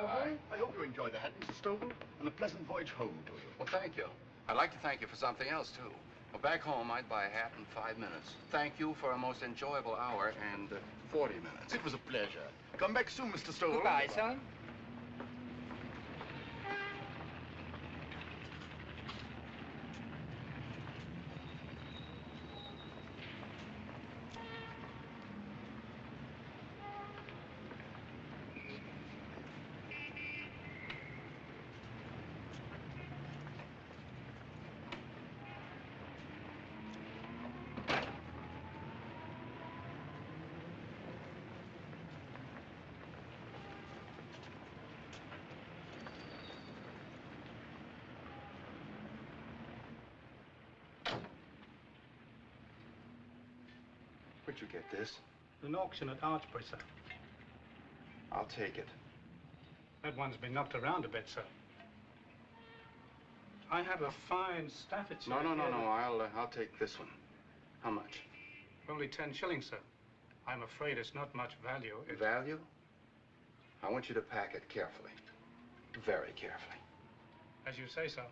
I hope you enjoyed the hat, Mr. Stovall, and a pleasant voyage home to you. Well, thank you. I'd like to thank you for something else, too. Well, back home, I'd buy a hat in 5 minutes. Thank you for a most enjoyable hour and 40 minutes. It was a pleasure. Come back soon, Mr. Stovall. Goodbye, son. Where'd you get this? An auction at Archbury, sir. I'll take it. That one's been knocked around a bit, sir. I have a fine Staffordshire. No. I'll take this one. How much? Only 10 shillings, sir. I'm afraid it's not much value. Value? I want you to pack it carefully. Very carefully. As you say, sir.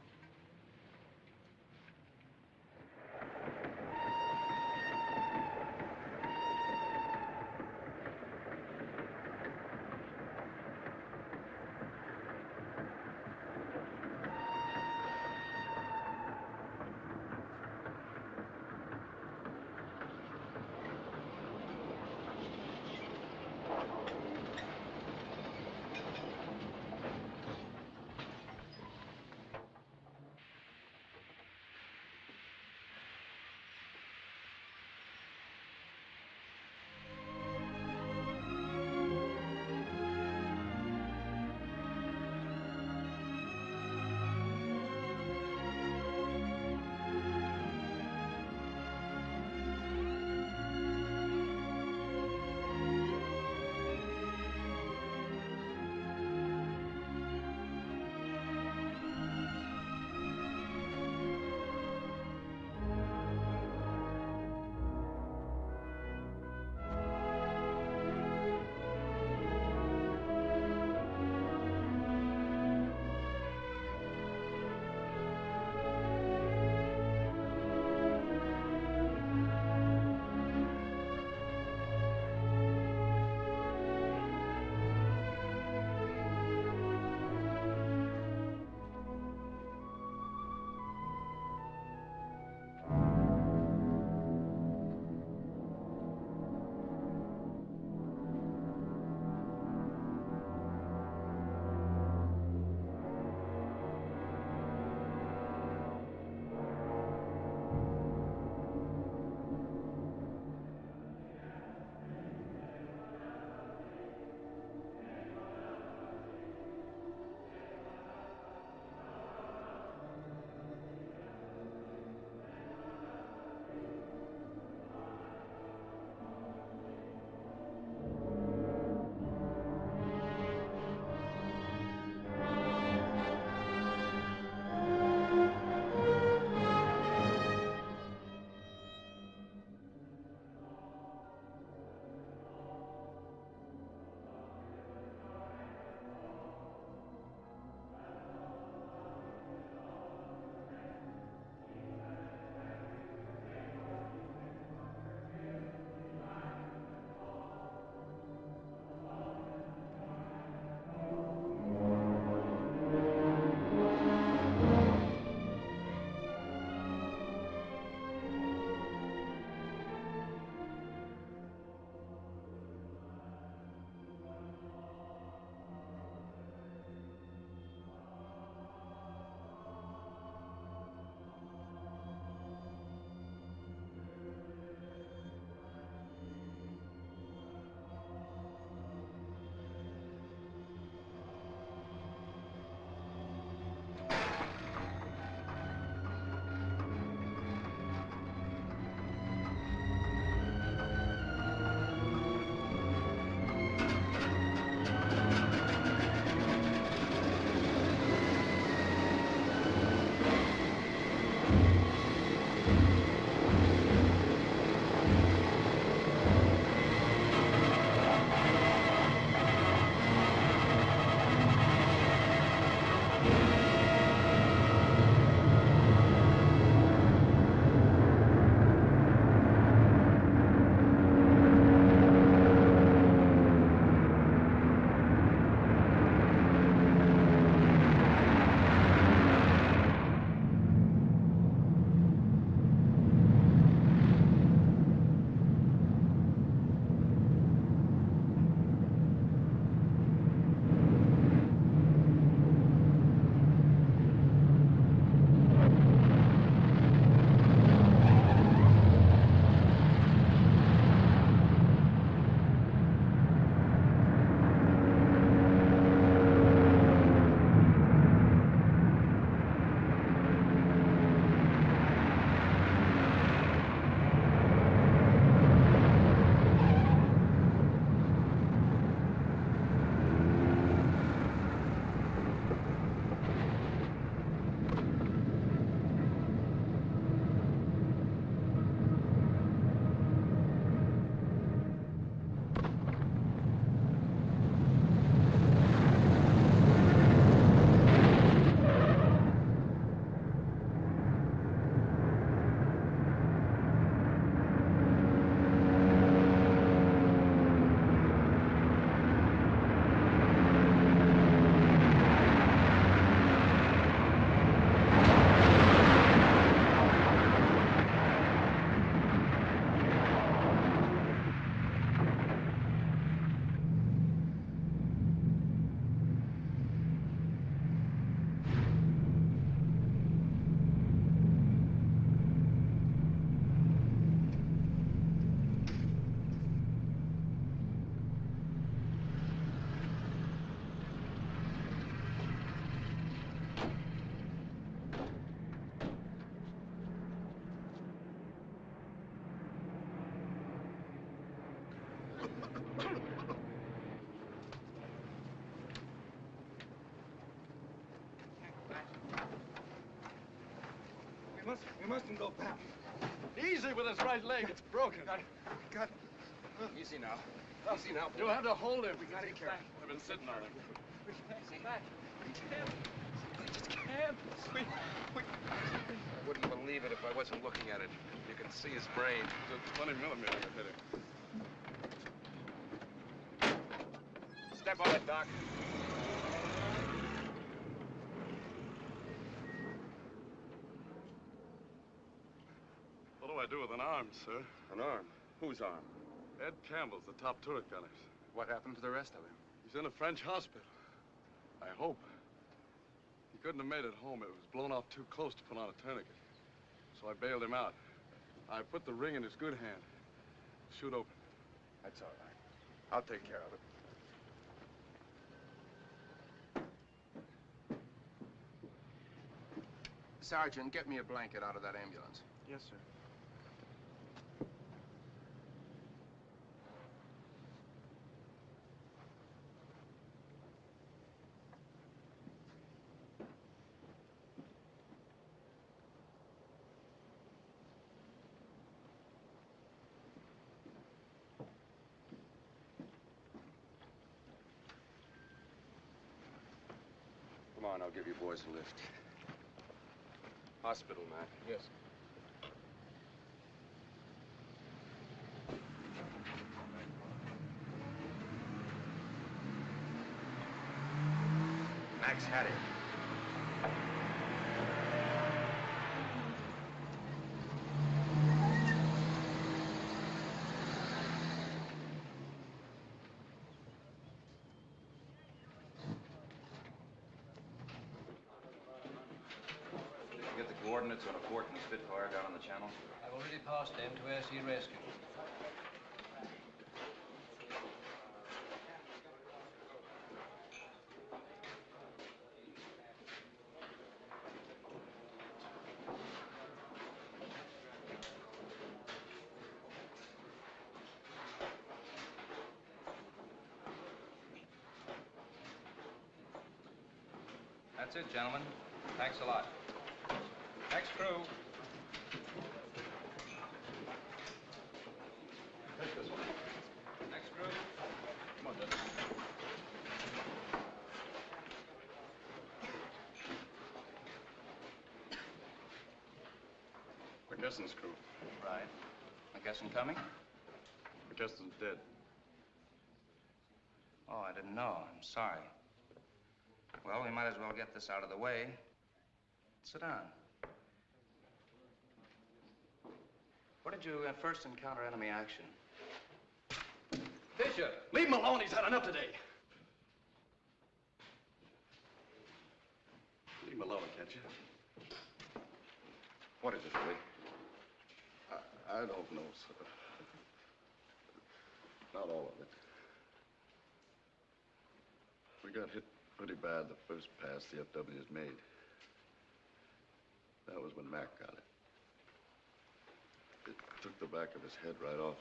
We mustn't go, pal. Easy with his right leg. It's broken. Got it. Easy now. Easy now. You have to hold him. We got to careful. I've been sitting on him. We just can't. We... I wouldn't believe it if I wasn't looking at it. You can see his brain. It's a 20 millimeter that hit him. Step on it, Doc. What do I do with an arm, sir? An arm? Whose arm? Ed Campbell's the top turret gunners. What happened to the rest of him? He's in a French hospital. I hope. He couldn't have made it home. It was blown off too close to put on a tourniquet. So I bailed him out. I put the ring in his good hand. Shoot open. That's all right. I'll take care of it. Sergeant, get me a blanket out of that ambulance. Yes, sir. Come on, I'll give you boys a lift. Hospital, Mac. Yes. Mac's had it. Get the coordinates on a port and Spitfire down on the channel? I've already passed them to air sea rescue. That's it, gentlemen. Thanks a lot. Next crew. Take this one. Next crew. Come on, Dennis. McGesson's crew. Right. McGesson coming? McGesson's dead. Oh, I didn't know. I'm sorry. Well, we might as well get this out of the way. Sit down. Where did you first encounter enemy action? Fisher! Leave him alone. He's had enough today. Leave him alone, can't you? What is it, Willie? I don't know, sir. Not all of it. We got hit pretty bad the first pass the FWs made. That was when Mac got it. It took the back of his head right off.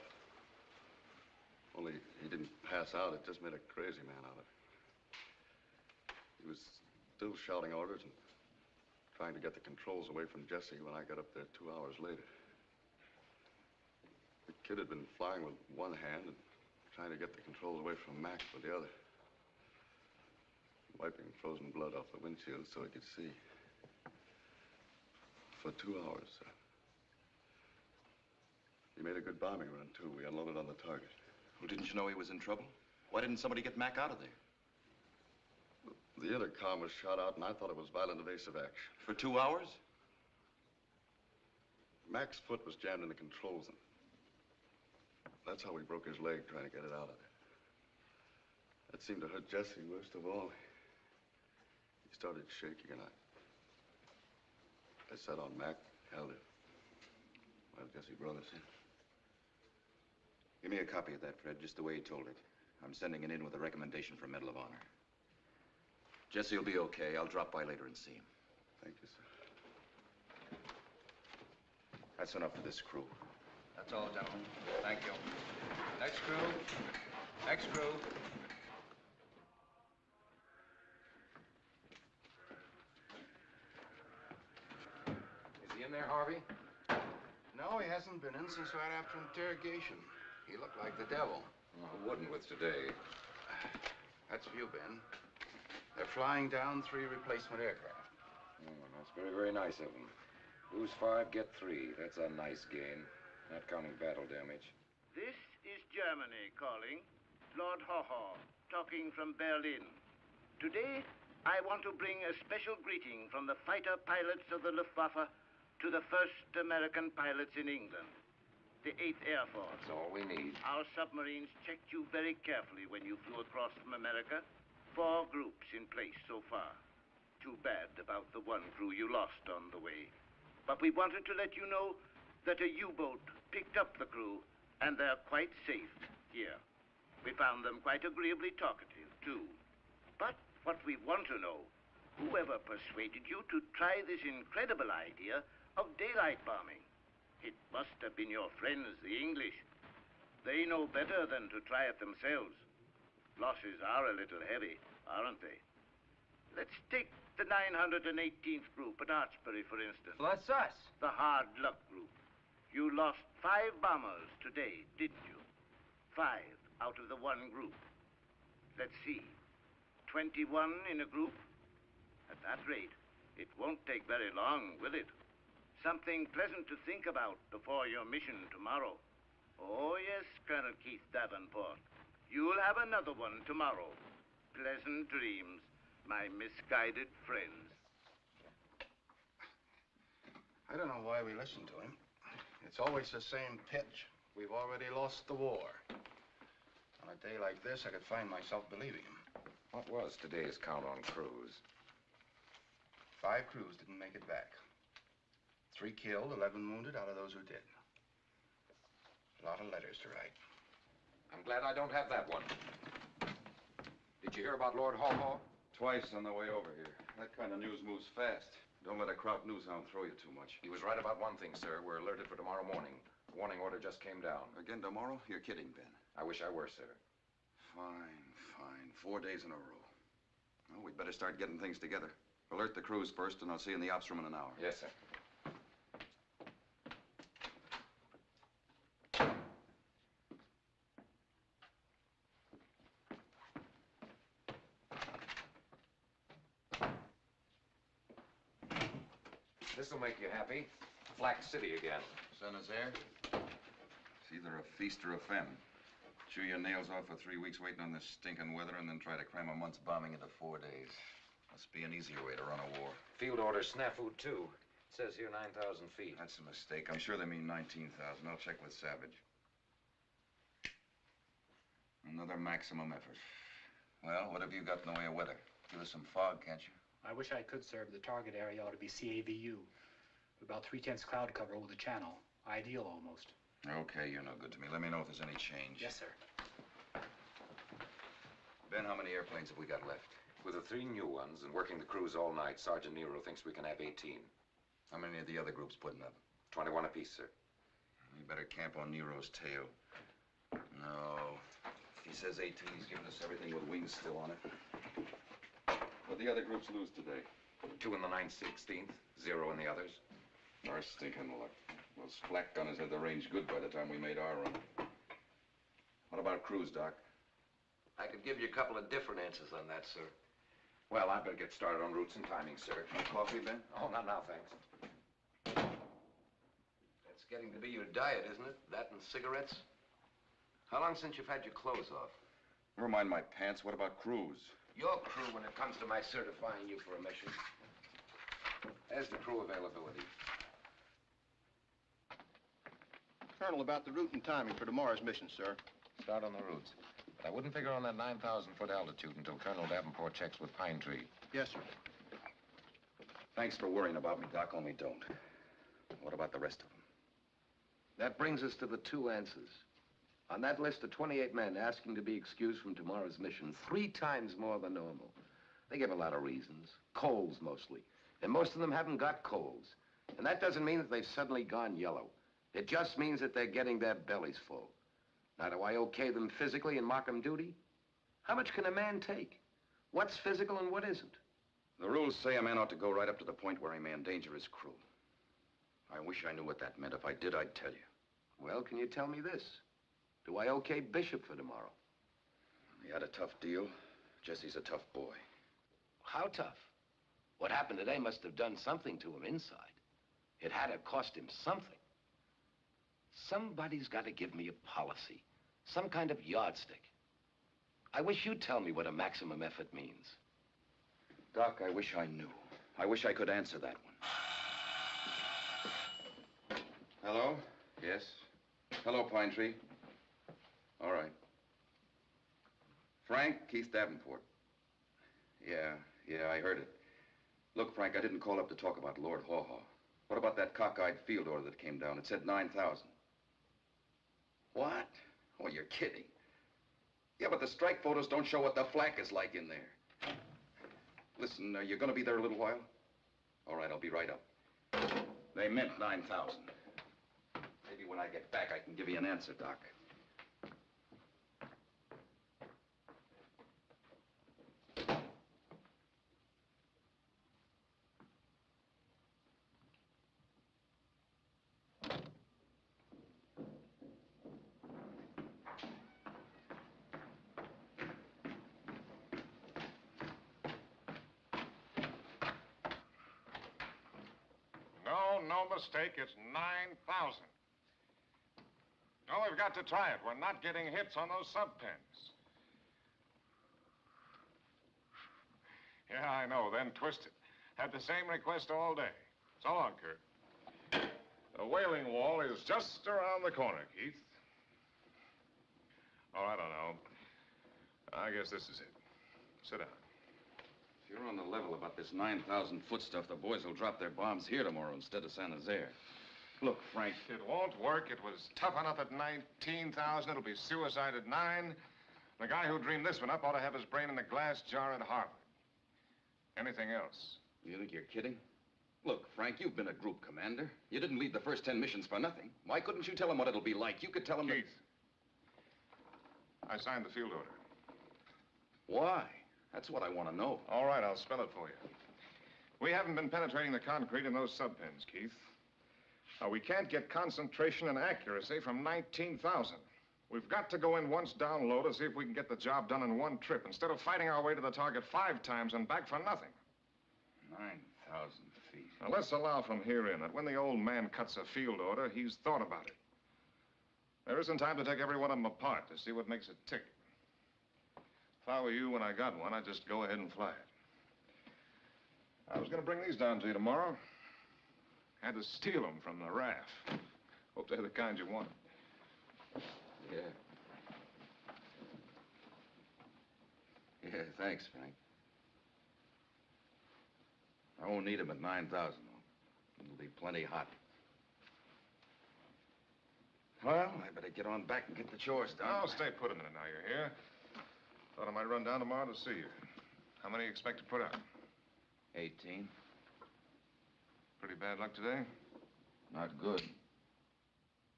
Only he didn't pass out. It just made a crazy man out of him. He was still shouting orders and trying to get the controls away from Jesse when I got up there 2 hours later. The kid had been flying with one hand and trying to get the controls away from Mac with the other. Wiping frozen blood off the windshield so he could see. For 2 hours, sir. He made a good bombing run, too. We unloaded on the target. Well, didn't you know he was in trouble? Why didn't somebody get Mac out of there? The intercom was shot out, and I thought it was violent evasive action. For 2 hours? Mac's foot was jammed in the controls, and that's how we broke his leg trying to get it out of there. That seemed to hurt Jesse worst of all. He started shaking, and I sat on Mac, held it, while Jesse brought us in. Give me a copy of that, Fred, just the way he told it. I'm sending it in with a recommendation for Medal of Honor. Jesse will be okay. I'll drop by later and see him. Thank you, sir. That's enough for this crew. That's all, gentlemen. Thank you. Next crew. Next crew. Is he in there, Harvey? No, he hasn't been in since right after interrogation. He looked like the devil. Well, who wouldn't with today? That's you, Ben. They're flying down 3 replacement aircraft. That's very, very nice of them. Lose 5, get 3. That's a nice gain. Not counting battle damage. This is Germany calling. Lord Haw-Haw, talking from Berlin. Today, I want to bring a special greeting from the fighter pilots of the Luftwaffe to the first American pilots in England, the 8th Air Force. That's all we need. Our submarines checked you very carefully when you flew across from America. 4 groups in place so far. Too bad about the 1 crew you lost on the way. But we wanted to let you know that a U-boat picked up the crew, and they're quite safe here. We found them quite agreeably talkative, too. But what we want to know, whoever persuaded you to try this incredible idea of daylight bombing? It must have been your friends, the English. They know better than to try it themselves. Losses are a little heavy, aren't they? Let's take the 918th group at Archbury, for instance. Well, that's us. The hard luck group. You lost 5 bombers today, didn't you? 5 out of the 1 group. Let's see. 21 in a group? At that rate, it won't take very long, will it? Something pleasant to think about before your mission tomorrow. Oh, yes, Colonel Keith Davenport. You'll have another one tomorrow. Pleasant dreams, my misguided friends. I don't know why we listen to him. It's always the same pitch. We've already lost the war. On a day like this, I could find myself believing him. What was today's count on crews? 5 crews didn't make it back. 3 killed, 11 wounded out of those who did. A lot of letters to write. I'm glad I don't have that one. Did you hear about Lord Haw-Haw? Twice on the way over here. That kind of news moves fast. Don't let a Kraut news hound throw you too much. He was right about one thing, sir. We're alerted for tomorrow morning. Warning order just came down. Again tomorrow? You're kidding, Ben. I wish I were, sir. Fine, fine. 4 days in a row. Well, we'd better start getting things together. Alert the crews first, and I'll see you in the ops room in an hour. Yes, sir. This'll make you happy. Flax City again. Son is there? It's either a feast or a famine. Chew your nails off for 3 weeks waiting on this stinking weather and then try to cram a month's bombing into 4 days. Must be an easier way to run a war. Field order snafu, too. It says here 9,000 feet. That's a mistake. I'm sure they mean 19,000. I'll check with Savage. Another maximum effort. Well, what have you got in the way of weather? Give us some fog, can't you? I wish I could, sir, but the target area ought to be CAVU. About 3/10 cloud cover over the channel. Ideal, almost. Okay, you're no good to me. Let me know if there's any change. Yes, sir. Ben, how many airplanes have we got left? With the 3 new ones and working the crews all night, Sergeant Nero thinks we can have 18. How many of the other groups putting up? 21 apiece, sir. We better camp on Nero's tail. No. If he says 18, he's giving us everything with wings still on it. What'd the other groups lose today? 2 in the 9/16th, 0 in the others. Our stinking luck. Those flak gunners had the range good by the time we made our run. What about crews, Doc? I could give you a couple of different answers on that, sir. Well, I better get started on routes and timing, sir. No coffee, Ben? Oh, not now, thanks. That's getting to be your diet, isn't it? That and cigarettes? How long since you've had your clothes off? Never mind my pants. What about crews? Your crew when it comes to my certifying you for a mission. There's the crew availability. Colonel, about the route and timing for tomorrow's mission, sir. Start on the routes. But I wouldn't figure on that 9,000-foot altitude until Colonel Davenport checks with Pine Tree. Yes, sir. Thanks for worrying about me, Doc, only don't. What about the rest of them? That brings us to the 2 answers. On that list of 28 men asking to be excused from tomorrow's mission, 3 times more than normal. They give a lot of reasons. Colds, mostly. And most of them haven't got colds. And that doesn't mean that they've suddenly gone yellow. It just means that they're getting their bellies full. Now, do I okay them physically and mock them duty? How much can a man take? What's physical and what isn't? The rules say a man ought to go right up to the point where he may endanger his crew. I wish I knew what that meant. If I did, I'd tell you. Well, can you tell me this? Do I okay Bishop for tomorrow? He had a tough deal. Jesse's a tough boy. How tough? What happened today must have done something to him inside. It had to cost him something. Somebody's got to give me a policy, some kind of yardstick. I wish you'd tell me what a maximum effort means. Doc, I wish I knew. I wish I could answer that one. Hello? Yes? Hello, Pine Tree. All right. Frank, Keith Davenport. Yeah, I heard it. Look, Frank, I didn't call up to talk about Lord Haw Haw. What about that cockeyed field order that came down? It said 9,000. What? Oh, you're kidding. Yeah, but the strike photos don't show what the flak is like in there. Listen, you're gonna be there a little while? All right, I'll be right up. They meant 9,000. Maybe when I get back, I can give you an answer, Doc. No mistake, it's 9,000. No, we've got to try it. We're not getting hits on those sub-pens. Yeah, I know, then twisted. Had the same request all day. So long, Kurt. The whaling wall is just around the corner, Keith. Oh, I don't know. I guess this is it. Sit down. If you're on the level about this 9,000-foot stuff, the boys will drop their bombs here tomorrow instead of San Jose. Look, Frank. It won't work. It was tough enough at 19,000. It'll be suicide at 9. The guy who dreamed this one up ought to have his brain in a glass jar at Harvard. Anything else? You think you're kidding? Look, Frank, you've been a group commander. You didn't lead the first 10 missions for nothing. Why couldn't you tell them what it'll be like? You could tell them Keith, I signed the field order. Why? That's what I want to know. All right, I'll spell it for you. We haven't been penetrating the concrete in those sub-pens, Keith. We can't get concentration and accuracy from 19,000. We've got to go in once down low to see if we can get the job done in one trip, instead of fighting our way to the target 5 times and back for nothing. 9,000 feet. Now, let's allow from here in that when the old man cuts a field order, he's thought about it. There isn't time to take every one of them apart to see what makes it tick. If I were you when I got one, I'd just go ahead and fly it. I was going to bring these down to you tomorrow. Had to steal them from the RAF. Hope they're the kind you want. Yeah. Yeah, thanks, Frank. I won't need them at 9,000, though. It'll be plenty hot. Well, I better get on back and get the chores done. Oh, stay put a minute now you're here. Thought I might run down tomorrow to see you. How many you expect to put out? 18. Pretty bad luck today? Not good.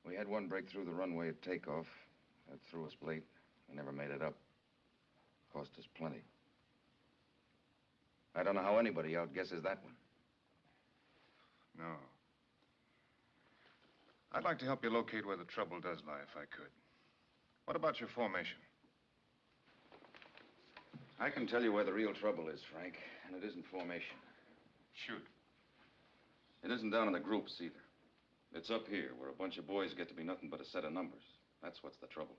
We had one break through the runway at takeoff. That threw us late. We never made it up. Cost us plenty. I don't know how anybody outguesses that one. No. I'd like to help you locate where the trouble does lie, if I could. What about your formation? I can tell you where the real trouble is, Frank, and it isn't formation. Shoot. It isn't down in the groups, either. It's up here, where a bunch of boys get to be nothing but a set of numbers. That's what's the trouble.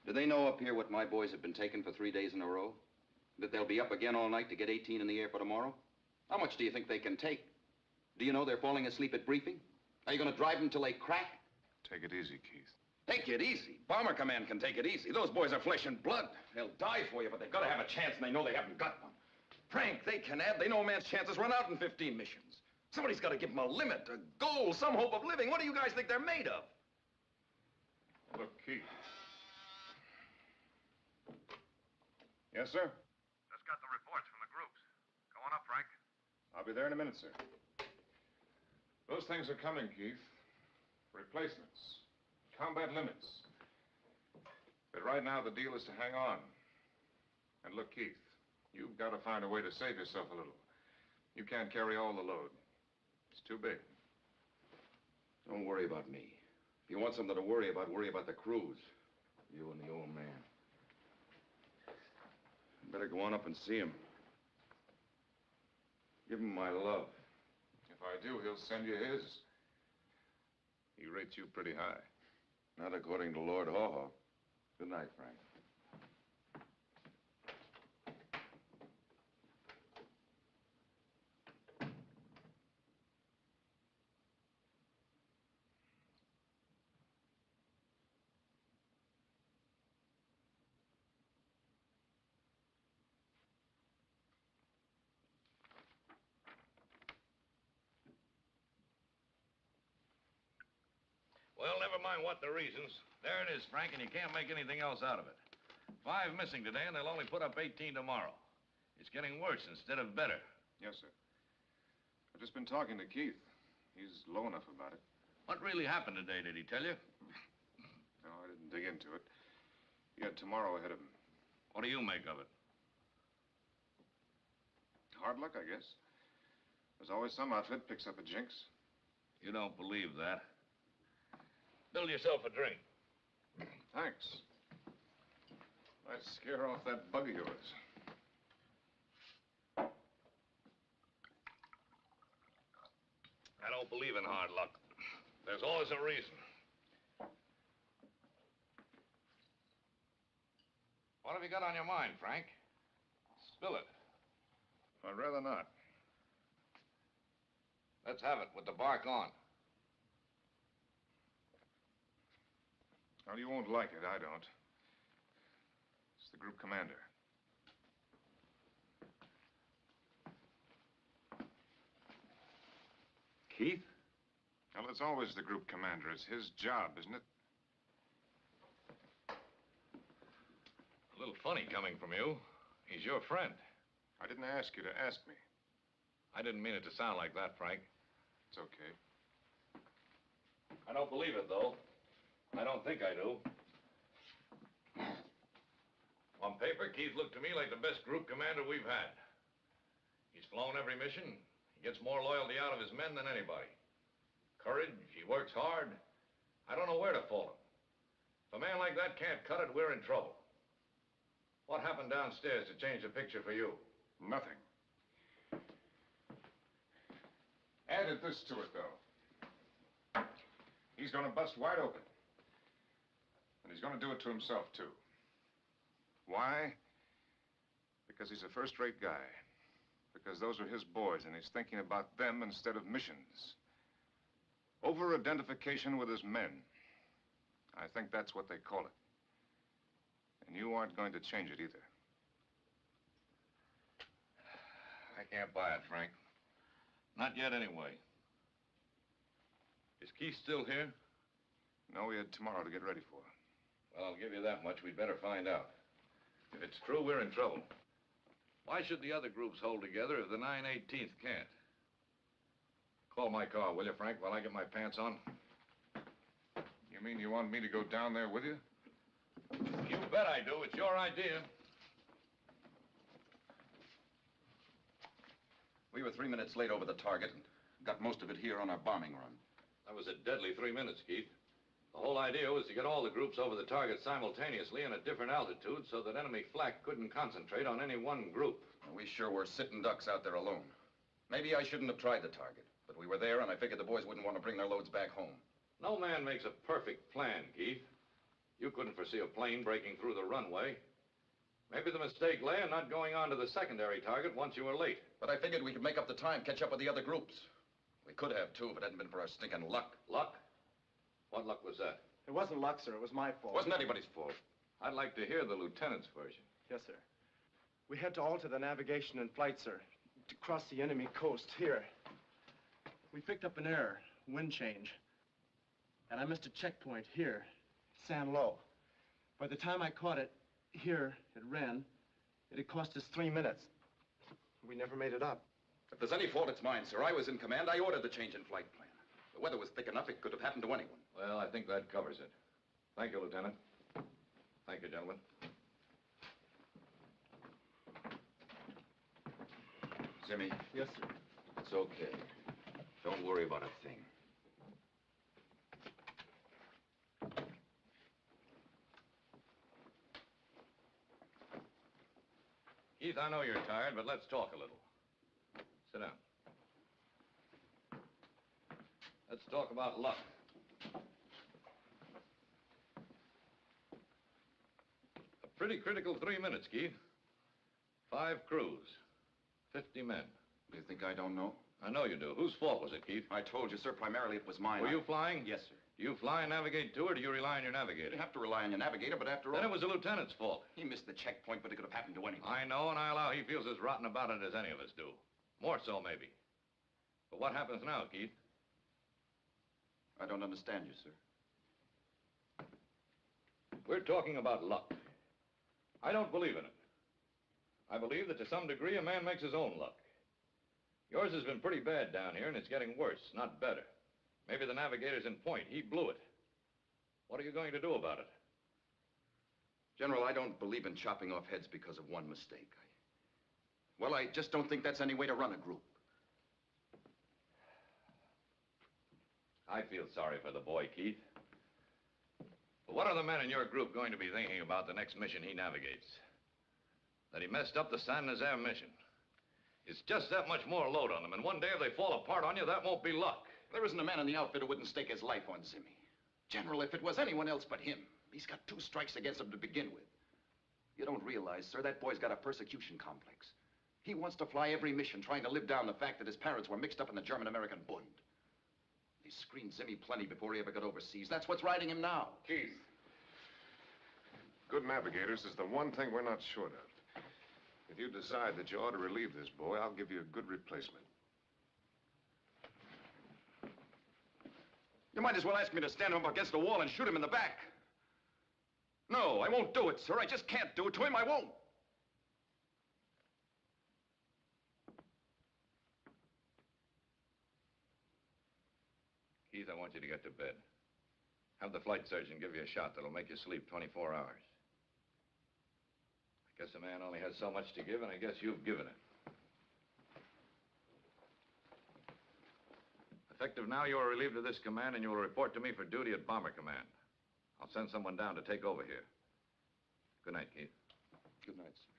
Do they know up here what my boys have been taking for 3 days in a row? That they'll be up again all night to get 18 in the air for tomorrow? How much do you think they can take? Do you know they're falling asleep at briefing? Are you going to drive them till they crack? Take it easy, Keith. Take it easy. Bomber Command can take it easy. Those boys are flesh and blood. They'll die for you, but they've got to have a chance, and they know they haven't got one. Frank, they can add. They know a man's chances run out in 15 missions. Somebody's got to give them a limit, a goal, some hope of living. What do you guys think they're made of? Look, Keith. Yes, sir? Just got the reports from the groups. Going up, Frank. I'll be there in a minute, sir. Those things are coming, Keith. Replacements. Combat limits. But right now, the deal is to hang on. And look, Keith, you've got to find a way to save yourself a little. You can't carry all the load. It's too big. Don't worry about me. If you want something to worry about the cruise. You and the old man. Better go on up and see him. Give him my love. If I do, he'll send you his. He rates you pretty high. Not according to Lord Haw Haw. Good night, Frank. Well, never mind what the reasons. There it is, Frank, and you can't make anything else out of it. 5 missing today, and they'll only put up 18 tomorrow. It's getting worse instead of better. Yes, sir. I've just been talking to Keith. He's low enough about it. What really happened today, did he tell you? No, I didn't dig into it. He had tomorrow ahead of him. What do you make of it? Hard luck, I guess. There's always some outfit picks up a jinx. You don't believe that. Build yourself a drink. Thanks. Might scare off that bug of yours. I don't believe in hard luck. There's always a reason. What have you got on your mind, Frank? Spill it. I'd rather not. Let's have it with the bark on. Well, you won't like it. I don't. It's the group commander. Keith? Well, it's always the group commander. It's his job, isn't it? A little funny coming from you. He's your friend. I didn't ask you to ask me. I didn't mean it to sound like that, Frank. It's okay. I don't believe it, though. I don't think I do. On paper, Keith looked to me like the best group commander we've had. He's flown every mission. He gets more loyalty out of his men than anybody. Courage, he works hard. I don't know where to fault him. If a man like that can't cut it, we're in trouble. What happened downstairs to change the picture for you? Nothing. Added this to it, though. He's going to bust wide open. And he's going to do it to himself, too. Why? Because he's a first-rate guy. Because those are his boys, and he's thinking about them instead of missions. Over-identification with his men. I think that's what they call it. And you aren't going to change it either. I can't buy it, Frank. Not yet, anyway. Is Keith still here? No, we had tomorrow to get ready for. Well, I'll give you that much. We'd better find out. If it's true, we're in trouble. Why should the other groups hold together if the 9/18th can't? Call my car, will you, Frank, while I get my pants on? You mean you want me to go down there with you? You bet I do. It's your idea. We were 3 minutes late over the target and got most of it here on our bombing run. That was a deadly 3 minutes, Keith. The whole idea was to get all the groups over the target simultaneously and at different altitudes so that enemy flak couldn't concentrate on any one group. We sure were sitting ducks out there alone. Maybe I shouldn't have tried the target, but we were there and I figured the boys wouldn't want to bring their loads back home. No man makes a perfect plan, Keith. You couldn't foresee a plane breaking through the runway. Maybe the mistake lay in not going on to the secondary target once you were late. But I figured we could make up the time, catch up with the other groups. We could have, too, if it hadn't been for our stinking luck. Luck? What luck was that? It wasn't luck, sir. It was my fault. It wasn't anybody's fault. I'd like to hear the lieutenant's version. Yes, sir. We had to alter the navigation and flight, sir, to cross the enemy coast here. We picked up an error, wind change. And I missed a checkpoint here, San Lo. By the time I caught it here at Ren, it had cost us 3 minutes. We never made it up. If there's any fault, it's mine, sir. I was in command. I ordered the change in flight plan. The weather was thick enough, it could have happened to anyone. Well, I think that covers it. Thank you, Lieutenant. Thank you, gentlemen. Jimmy. Yes, sir. It's okay. Don't worry about a thing. Keith, I know you're tired, but let's talk a little. Sit down. Let's talk about luck. A pretty critical 3 minutes, Keith. 5 crews, 50 men. You think I don't know? I know you do. Whose fault was it, Keith? I told you, sir, primarily it was mine. Were you flying? Yes, sir. Do you fly and navigate too, or do you rely on your navigator? You have to rely on your navigator, but after all... Then it was the lieutenant's fault. He missed the checkpoint, but it could have happened to anyone. I know, and I allow he feels as rotten about it as any of us do. More so, maybe. But what happens now, Keith? I don't understand you, sir. We're talking about luck. I don't believe in it. I believe that to some degree a man makes his own luck. Yours has been pretty bad down here, and it's getting worse, not better. Maybe the navigator's in point. He blew it. What are you going to do about it? General, I don't believe in chopping off heads because of one mistake. Well, I just don't think that's any way to run a group. I feel sorry for the boy, Keith. But what are the men in your group going to be thinking about the next mission he navigates? That he messed up the San Nazaire mission. It's just that much more load on them, and one day if they fall apart on you, that won't be luck. There isn't a man in the outfit who wouldn't stake his life on Zimmy. General, if it was anyone else but him, he's got 2 strikes against him to begin with. You don't realize, sir, that boy's got a persecution complex. He wants to fly every mission, trying to live down the fact that his parents were mixed up in the German-American Bund. He screened Zimmy plenty before he ever got overseas. That's what's riding him now. Keith, good navigators is the one thing we're not short of. If you decide that you ought to relieve this boy, I'll give you a good replacement. You might as well ask me to stand him up against the wall and shoot him in the back. No, I won't do it, sir. I just can't do it to him. I won't. Keith, I want you to get to bed. Have the flight surgeon give you a shot that'll make you sleep 24 hours. I guess a man only has so much to give, and I guess you've given it. Effective now, you are relieved of this command, and you will report to me for duty at Bomber Command. I'll send someone down to take over here. Good night, Keith. Good night, sir.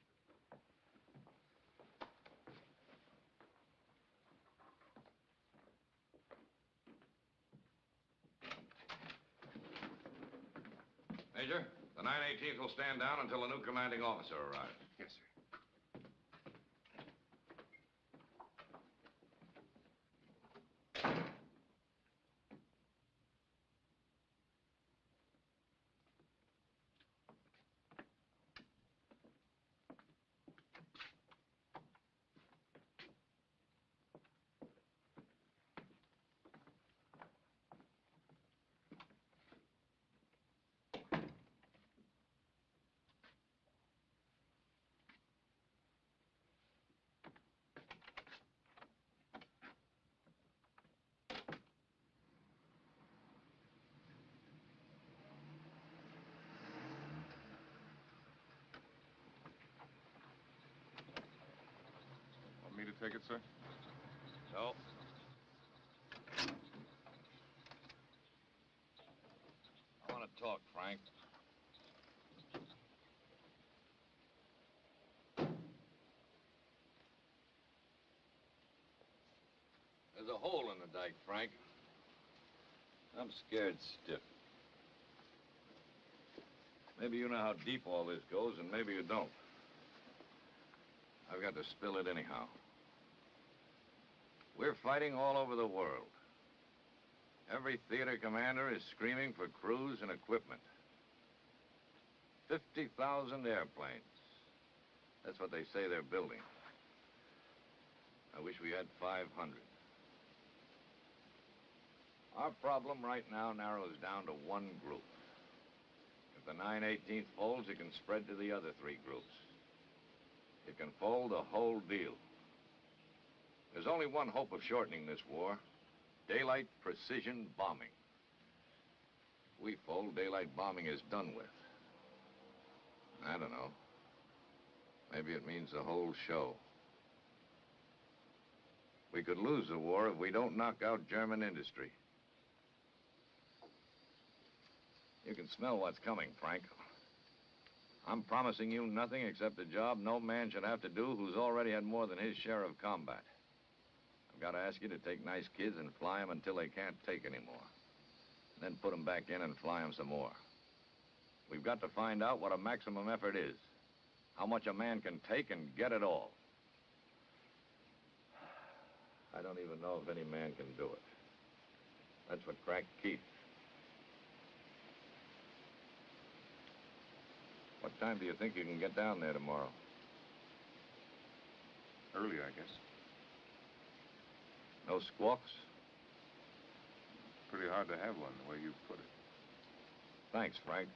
Major, the 918th will stand down until a new commanding officer arrives. Yes, sir. Want me to take it, sir? No. I want to talk, Frank. There's a hole in the dike, Frank. I'm scared stiff. Maybe you know how deep all this goes, and maybe you don't. I've got to spill it anyhow. We're fighting all over the world. Every theater commander is screaming for crews and equipment. 50,000 airplanes. That's what they say they're building. I wish we had 500. Our problem right now narrows down to one group. If the 918th folds, it can spread to the other 3 groups. It can fold the whole deal. There's only one hope of shortening this war. Daylight precision bombing. If we fold, daylight bombing is done with. I don't know. Maybe it means the whole show. We could lose the war if we don't knock out German industry. You can smell what's coming, Frank. I'm promising you nothing except a job no man should have to do who's already had more than his share of combat. I've got to ask you to take nice kids and fly them until they can't take anymore. Then put them back in and fly them some more. We've got to find out what a maximum effort is. How much a man can take and get it all. I don't even know if any man can do it. That's what cracked Keith. What time do you think you can get down there tomorrow? Early, I guess. No squawks? Pretty hard to have one, the way you put it. Thanks, Frank.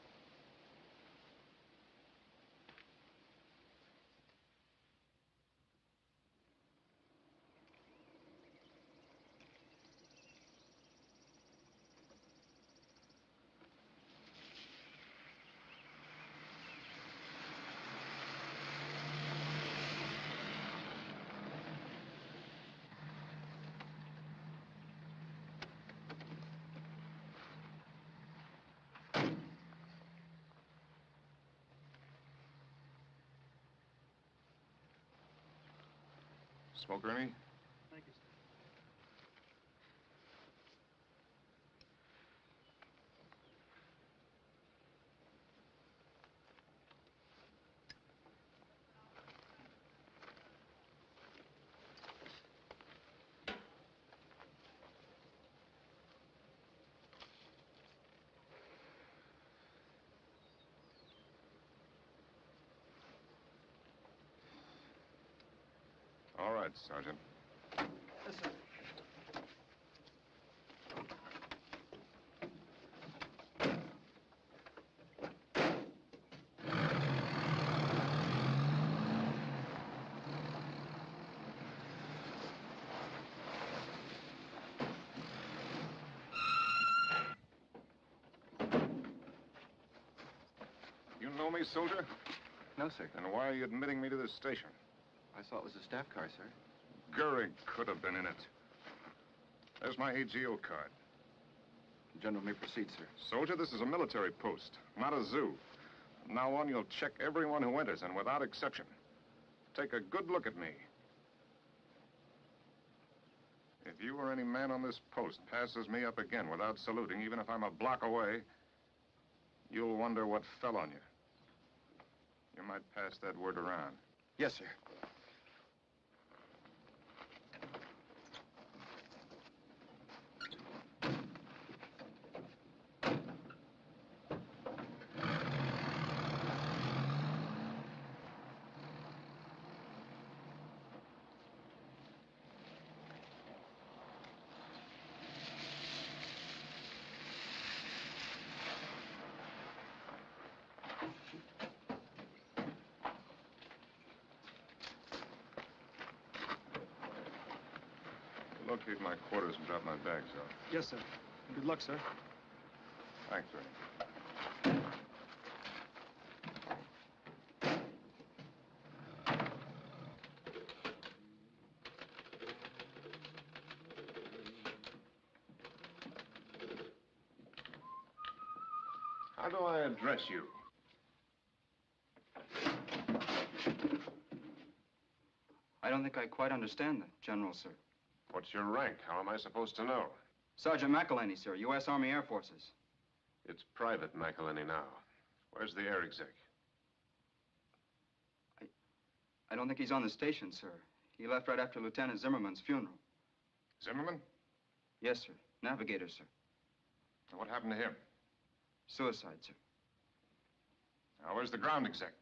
Smoke, Ernie? Thank you, sir. All right, Sergeant. Yes, sir. You know me, soldier? No, sir. Then why are you admitting me to this station? I saw it was a staff car, sir. Gehrig could have been in it. There's my AGO card. The general may proceed, sir. Soldier, this is a military post, not a zoo. From now on, you'll check everyone who enters, and without exception. Take a good look at me. If you or any man on this post passes me up again without saluting, even if I'm a block away, you'll wonder what fell on you. You might pass that word around. Yes, sir. Locate my quarters and drop my bags off. Yes, sir. Good luck, sir. Thanks, Ernie. How do I address you? I don't think I quite understand that, General, sir. What's your rank? How am I supposed to know? Sergeant McElhaney, sir, U.S. Army Air Forces. It's Private McElhaney now. Where's the air exec? I don't think he's on the station, sir. He left right after Lieutenant Zimmerman's funeral. Zimmerman? Yes, sir. Navigator, sir. Now, what happened to him? Suicide, sir. Now, where's the ground exec?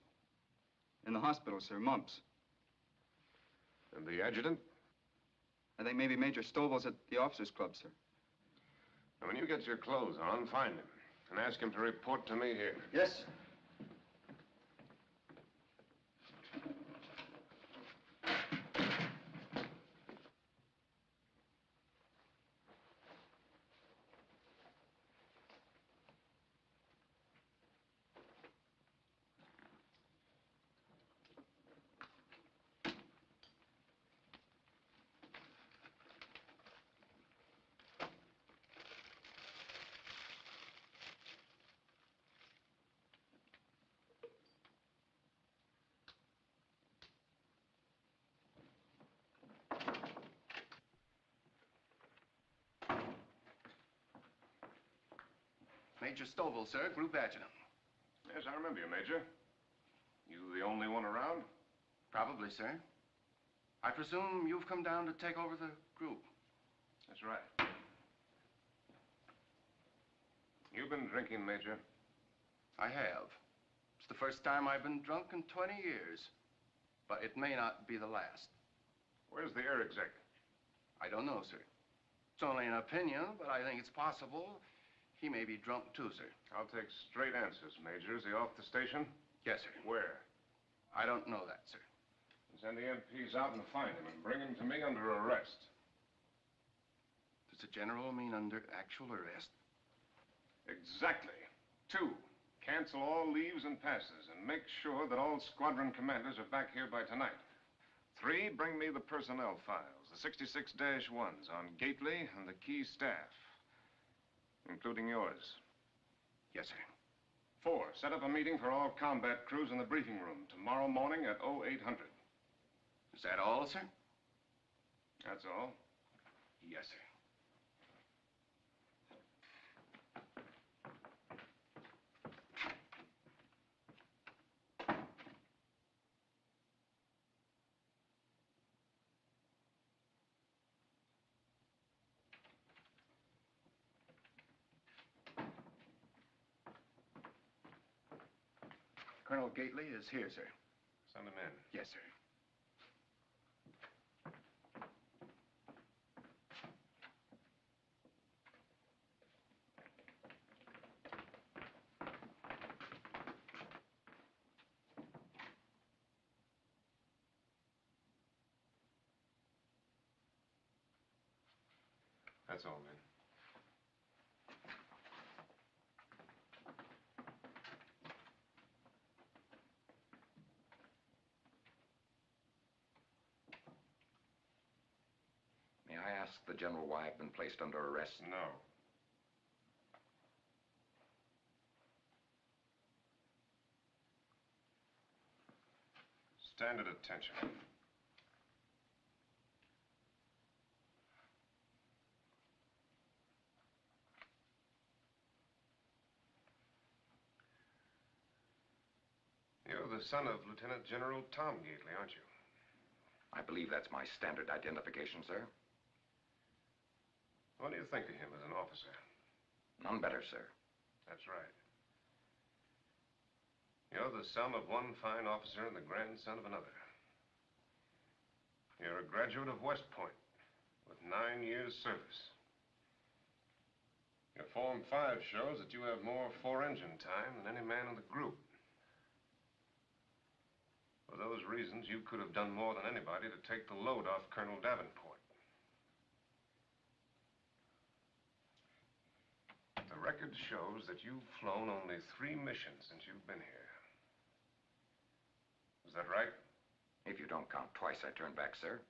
In the hospital, sir. Mumps. And the adjutant? I think maybe Major Stovall's at the officers' club, sir. Now, when you get your clothes on, find him. And ask him to report to me here. Yes, sir. Major Stovall, sir, Group Adjutant. Yes, I remember you, Major. You the only one around? Probably, sir. I presume you've come down to take over the group. That's right. You've been drinking, Major? I have. It's the first time I've been drunk in 20 years. But it may not be the last. Where's the air exec? I don't know, sir. It's only an opinion, but I think it's possible he may be drunk too, sir. I'll take straight answers, Major. Is he off the station? Yes, sir. Where? I don't know that, sir. Send the MPs out and find him and bring him to me under arrest. Does the general mean under actual arrest? Exactly. 2, cancel all leaves and passes and make sure that all squadron commanders are back here by tonight. 3, bring me the personnel files, the 66-1s on Gately and the key staff, including yours. Yes, sir. 4, set up a meeting for all combat crews in the briefing room tomorrow morning at 0800. Is that all, sir? That's all. Yes, sir. Colonel Gately is here, sir. Send him in. Yes, sir. That's all, man. May I ask the General why I've been placed under arrest? No. Stand at attention. You're the son of Lieutenant General Tom Gately, aren't you? I believe that's my standard identification, sir. What do you think of him as an officer? None better, sir. That's right. You're the son of one fine officer and the grandson of another. You're a graduate of West Point with 9 years' service. Your Form 5 shows that you have more four-engine time than any man in the group. For those reasons, you could have done more than anybody to take the load off Colonel Davenport. The record shows that you've flown only 3 missions since you've been here. Is that right? If you don't count twice I turned back, sir.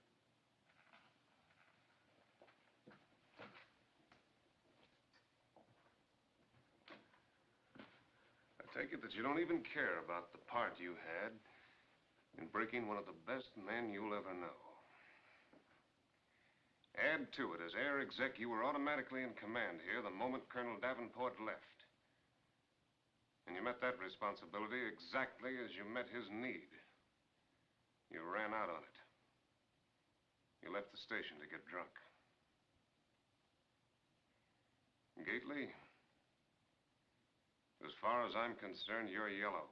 I take it that you don't even care about the part you had in breaking one of the best men you'll ever know. Add to it, as air exec, you were automatically in command here the moment Colonel Davenport left. And you met that responsibility exactly as you met his need. You ran out on it. You left the station to get drunk. Gately, as far as I'm concerned, you're yellow.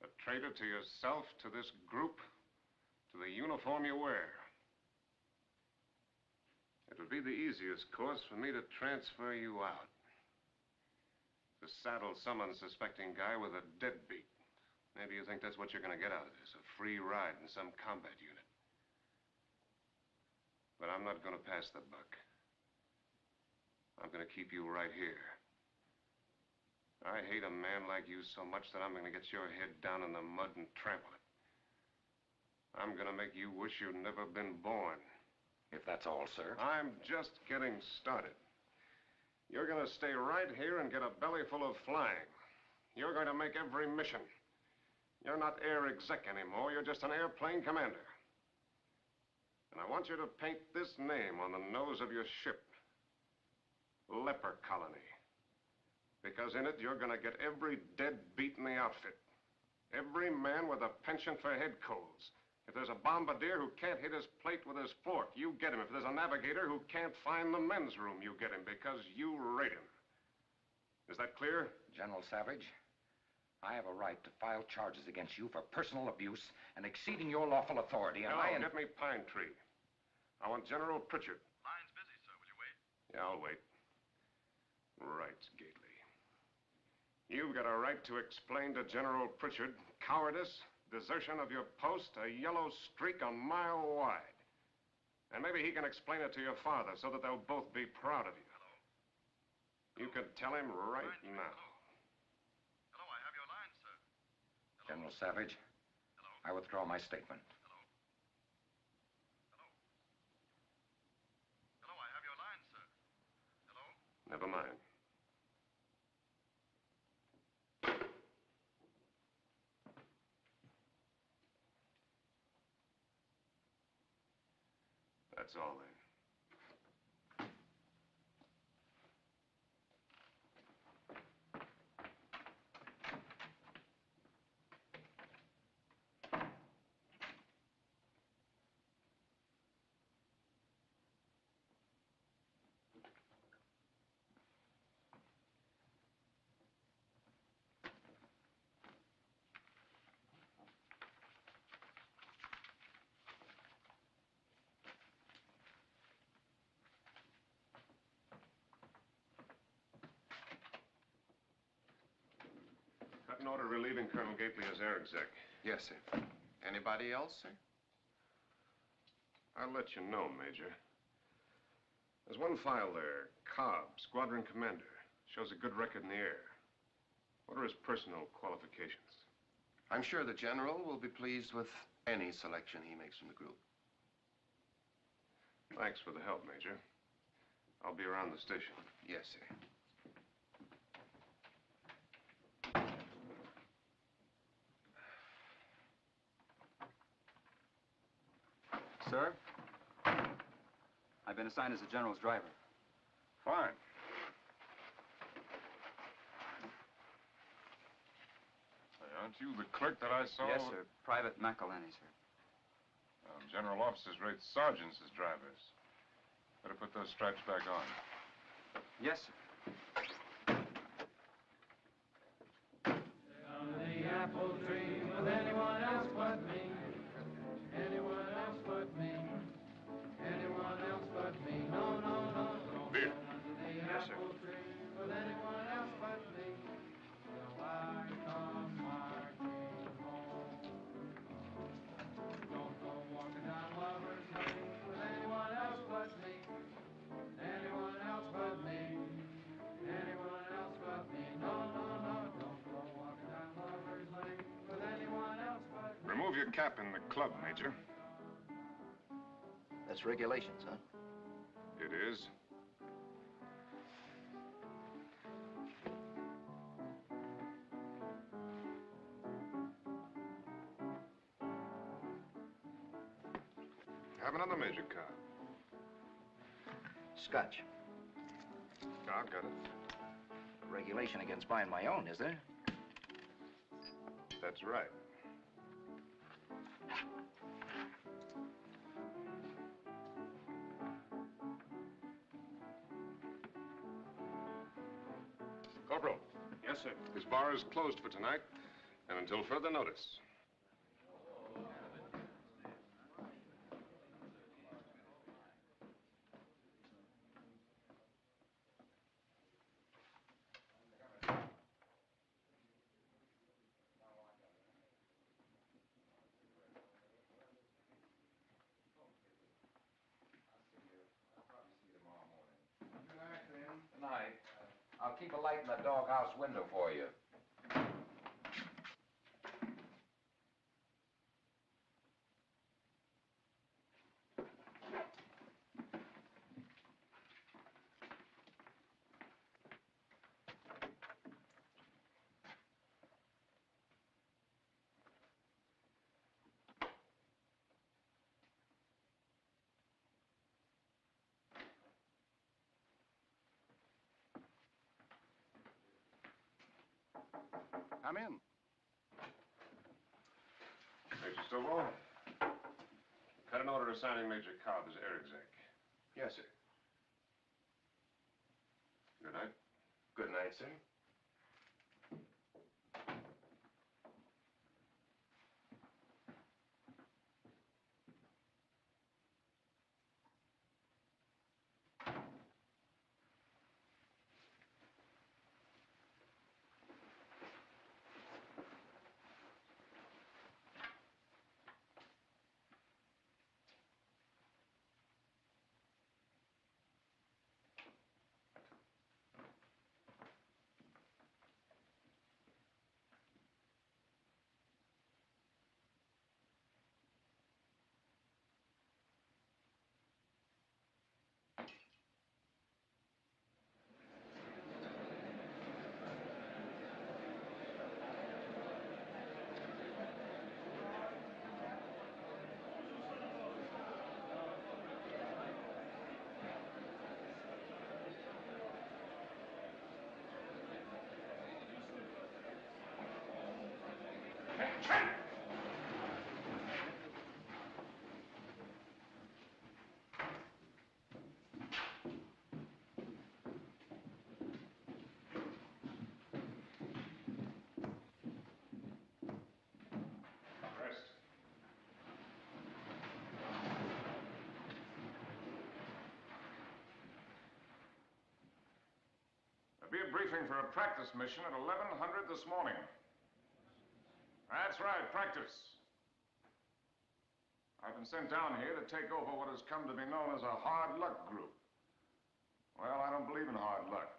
A traitor to yourself, to this group, to the uniform you wear. It would be the easiest course for me to transfer you out. To saddle some unsuspecting guy with a deadbeat. Maybe you think that's what you're going to get out of this, a free ride in some combat unit. But I'm not going to pass the buck. I'm going to keep you right here. I hate a man like you so much that I'm going to get your head down in the mud and trample it. I'm going to make you wish you'd never been born. If that's all, sir. I'm just getting started. You're going to stay right here and get a belly full of flying. You're going to make every mission. You're not air exec anymore. You're just an airplane commander. And I want you to paint this name on the nose of your ship. Leper Colony. Because in it, you're gonna get every deadbeat in the outfit. Every man with a penchant for head colds. If there's a bombardier who can't hit his plate with his fork, you get him. If there's a navigator who can't find the men's room, you get him because you rate him. Is that clear? General Savage, I have a right to file charges against you for personal abuse and exceeding your lawful authority, and No, get me Pine Tree. I want General Pritchard. Line's busy, sir. Will you wait? Yeah, I'll wait. Right, Gately. You've got a right to explain to General Pritchard cowardice, desertion of your post, a yellow streak a mile wide. And maybe he can explain it to your father so that they'll both be proud of you. Hello? You could tell him right now. Hello, I have your line, sir. General Savage, I withdraw my statement. Hello, I have your line, sir. Hello? Never mind. That's all then. Got an order relieving Colonel Gately as air exec. Yes, sir. Anybody else, sir? I'll let you know, Major. There's one file there, Cobb, Squadron Commander. Shows a good record in the air. What are his personal qualifications? I'm sure the General will be pleased with any selection he makes from the group. Thanks for the help, Major. I'll be around the station. Yes, sir. Sir, I've been assigned as the General's driver. Fine. Aren't you the clerk that I saw? Yes, sir. Private McElhenney, sir. General officers rate sergeants as drivers. Better put those stripes back on. Yes, sir. On the apple tree with anyone else but me. Anyone else but me. Anyone else but me. No, no, no, no. Beer. Yes, sir. With anyone else but me. So I come marching home. Don't go walking down Lover's Lane with anyone else but me. Anyone else but me. Anyone else but me. No, no, no. Don't go walking down Lover's Lane with anyone else but me. Remove your cap in the club, Major. That's regulations, huh? It is. Have another, Major Cobb. Scotch. Cobb, got it. Regulation against buying my own, is there? That's right. Corporal. Yes, sir. This bar is closed for tonight, and until further notice. Good night. I'll keep a light in the doghouse window for you. Koval. Cut an order assigning Major Cobb as air exec. Yes, sir. Good night. Good night, sir. There'll be a briefing for a practice mission at 1100 this morning. That's right, practice. I've been sent down here to take over what has come to be known as a hard luck group. Well, I don't believe in hard luck.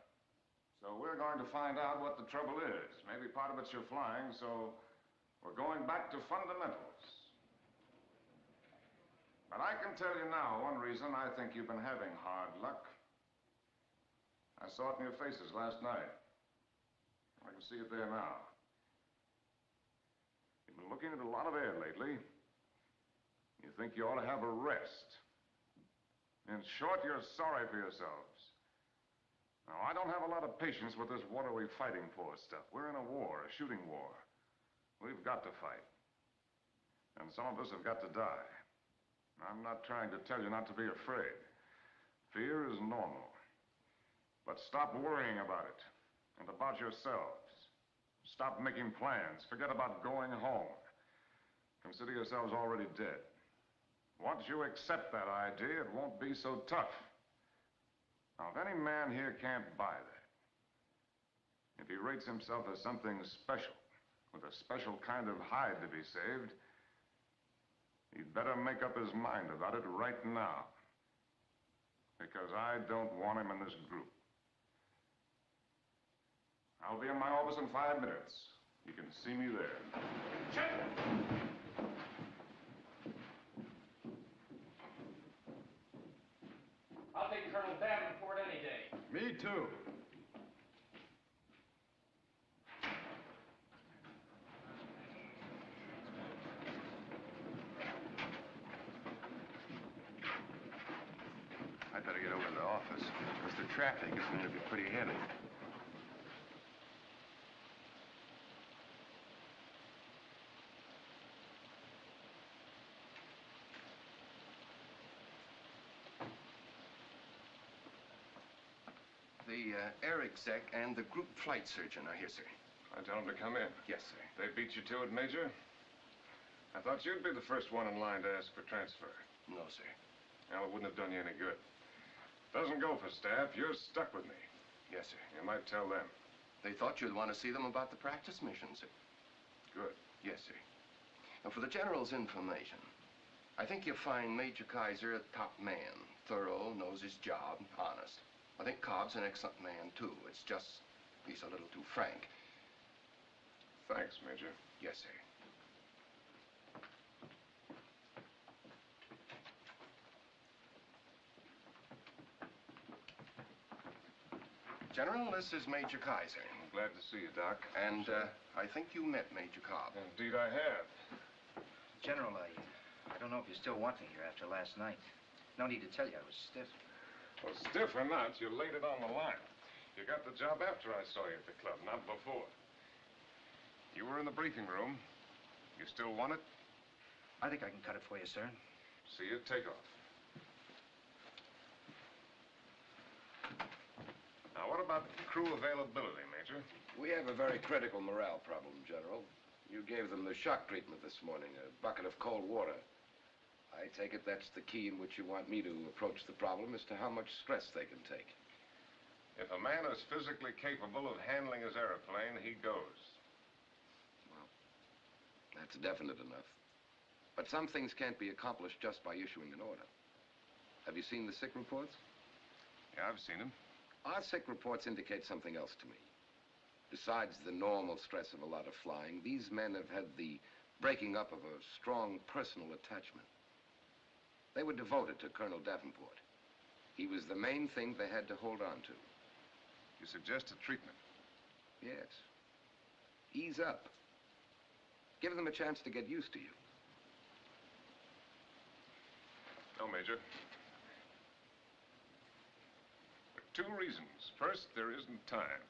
So we're going to find out what the trouble is. Maybe part of it's your flying, so we're going back to fundamentals. But I can tell you now one reason I think you've been having hard luck. I saw it in your faces last night. I can see it there now. You've been looking at a lot of air lately. You think you ought to have a rest. In short, you're sorry for yourselves. Now, I don't have a lot of patience with this what are we fighting for stuff. We're in a war, a shooting war. We've got to fight. And some of us have got to die. I'm not trying to tell you not to be afraid. Fear is normal. But stop worrying about it and about yourselves. Stop making plans. Forget about going home. Consider yourselves already dead. Once you accept that idea, it won't be so tough. Now, if any man here can't buy that, if he rates himself as something special, with a special kind of hide to be saved, he'd better make up his mind about it right now. Because I don't want him in this group. I'll be in my office in 5 minutes. You can see me there. Check! I'll take Colonel Davenport any day. Me too. I'd better get over to the office, because the traffic is going to be pretty heavy. The air exec and the group flight surgeon are here, sir. I tell them to come in. Yes, sir. They beat you to it, Major? I thought you'd be the first one in line to ask for transfer. No, sir. Well, it wouldn't have done you any good. Doesn't go for staff. You're stuck with me. Yes, sir. You might tell them. They thought you'd want to see them about the practice mission, sir. Good. Yes, sir. Now, for the General's information, I think you'll find Major Kaiser a top man. Thorough, knows his job, honest. I think Cobb's an excellent man, too. It's just he's a little too frank. Thanks, Major. Yes, sir. General, this is Major Kaiser. I'm glad to see you, Doc. And I think you met Major Cobb. Indeed I have. General, I don't know if you still want me here after last night. No need to tell you, I was stiff. Well, stiff or not, you laid it on the line. You got the job after I saw you at the club, not before. You were in the briefing room. You still want it? I think I can cut it for you, sir. See you take off. Now, what about crew availability, Major? We have a very critical morale problem, General. You gave them the shock treatment this morning, a bucket of cold water. I take it that's the key in which you want me to approach the problem as to how much stress they can take. If a man is physically capable of handling his airplane, he goes. Well, that's definite enough. But some things can't be accomplished just by issuing an order. Have you seen the sick reports? Yeah, I've seen them. Our sick reports indicate something else to me. Besides the normal stress of a lot of flying, these men have had the breaking up of a strong personal attachment. They were devoted to Colonel Davenport. He was the main thing they had to hold on to. You suggest a treatment? Yes. Ease up. Give them a chance to get used to you. No, Major. For two reasons. First, there isn't time.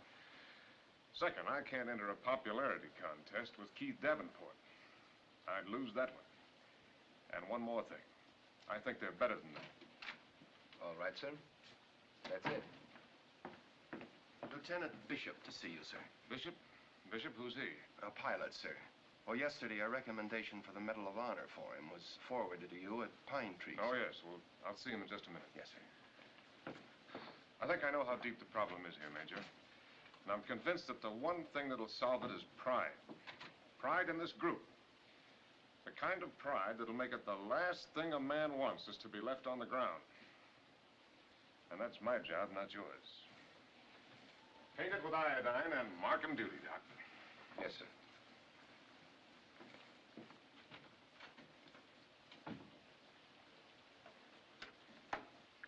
Second, I can't enter a popularity contest with Keith Davenport. I'd lose that one. And one more thing. I think they're better than that. All right, sir. That's it. Lieutenant Bishop to see you, sir. Bishop? Bishop, who's he? A pilot, sir. Well, yesterday, a recommendation for the Medal of Honor for him was forwarded to you at Pine Tree. Oh, yes. Well, I'll see him in just a minute. Yes, sir. I think I know how deep the problem is here, Major. And I'm convinced that the one thing that'll solve it is pride. Pride in this group. The kind of pride that'll make it the last thing a man wants is to be left on the ground. And that's my job, not yours. Paint it with iodine and mark 'em duty, Doc. Yes, sir.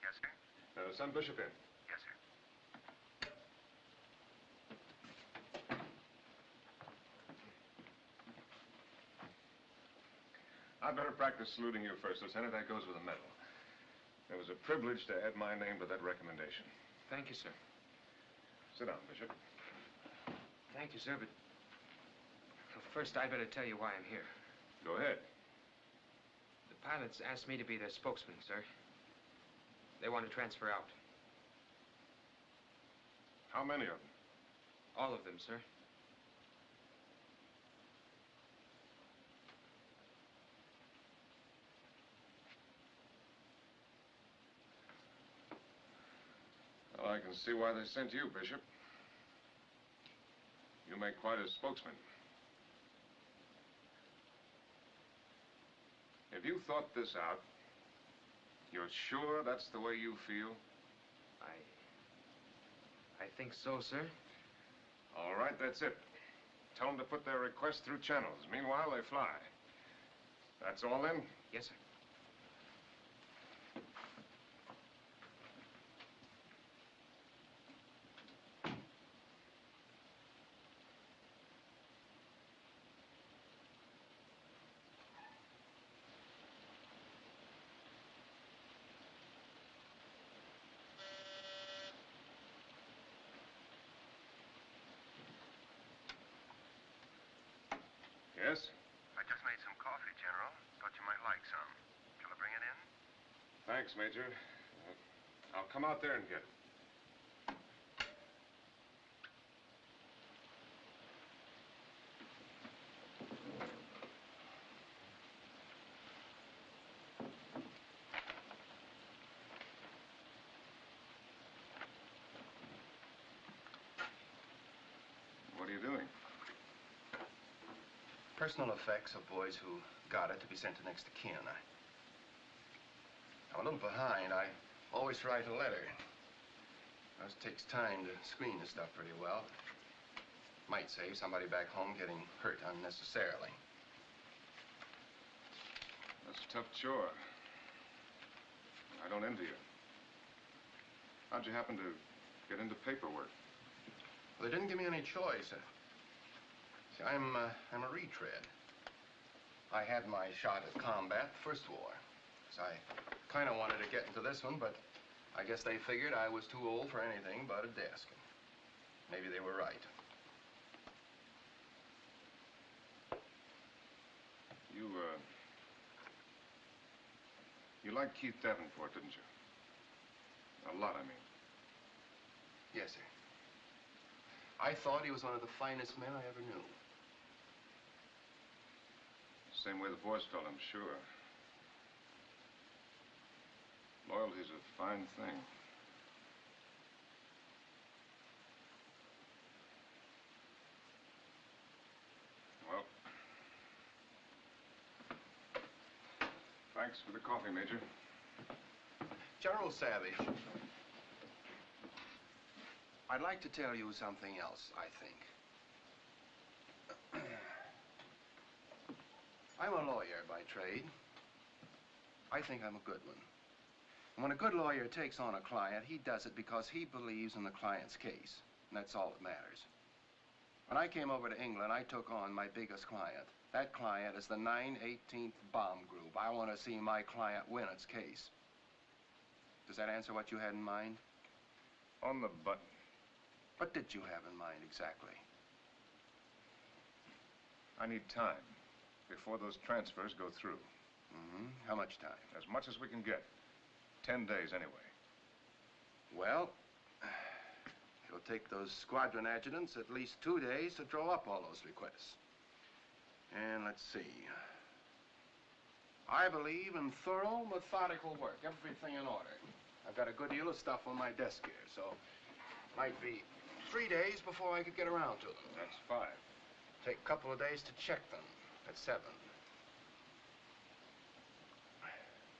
Yes, sir? Send Bishop in. Yes, sir. I'd better practice saluting you first, Lieutenant. That goes with a medal. It was a privilege to add my name to that recommendation. Thank you, sir. Sit down, Bishop. Thank you, sir, but first I'd better tell you why I'm here. Go ahead. The pilots asked me to be their spokesman, sir. They want to transfer out. How many of them? All of them, sir. Well, I can see why they sent you, Bishop. You make quite a spokesman. Have you thought this out? You're sure that's the way you feel? I think so, sir. All right, that's it. Tell them to put their request through channels. Meanwhile, they fly. That's all then? Yes, sir. Yes? I just made some coffee, General. Thought you might like some. Shall I bring it in? Thanks, Major. I'll come out there and get it. What are you doing? Personal effects of boys who got it to be sent to next of kin. I'm a little behind. I always write a letter. It takes time to screen the stuff pretty well. Might save somebody back home getting hurt unnecessarily. That's a tough chore. I don't envy you. How'd you happen to get into paperwork? Well, they didn't give me any choice. See, I'm a retread. I had my shot at combat, the first war. So I kind of wanted to get into this one, but I guess they figured I was too old for anything but a desk. Maybe they were right. You liked Keith Davenport, didn't you? A lot, I mean. Yes, sir. I thought he was one of the finest men I ever knew. Same way the boys felt, I'm sure. Loyalty's a fine thing. Well, thanks for the coffee, Major. General Savage, I'd like to tell you something else, I think. I'm a lawyer by trade. I think I'm a good one. And when a good lawyer takes on a client, he does it because he believes in the client's case. And that's all that matters. When I came over to England, I took on my biggest client. That client is the 9/18th Bomb Group. I want to see my client win its case. Does that answer what you had in mind? On the button. What did you have in mind exactly? I need time before those transfers go through. Mm-hmm. How much time? As much as we can get. 10 days, anyway. Well, it'll take those squadron adjutants at least 2 days to draw up all those requests. And let's see. I believe in thorough, methodical work, everything in order. I've got a good deal of stuff on my desk here, so it might be 3 days before I could get around to them. That's 5. Take a couple of days to check them. That's 7.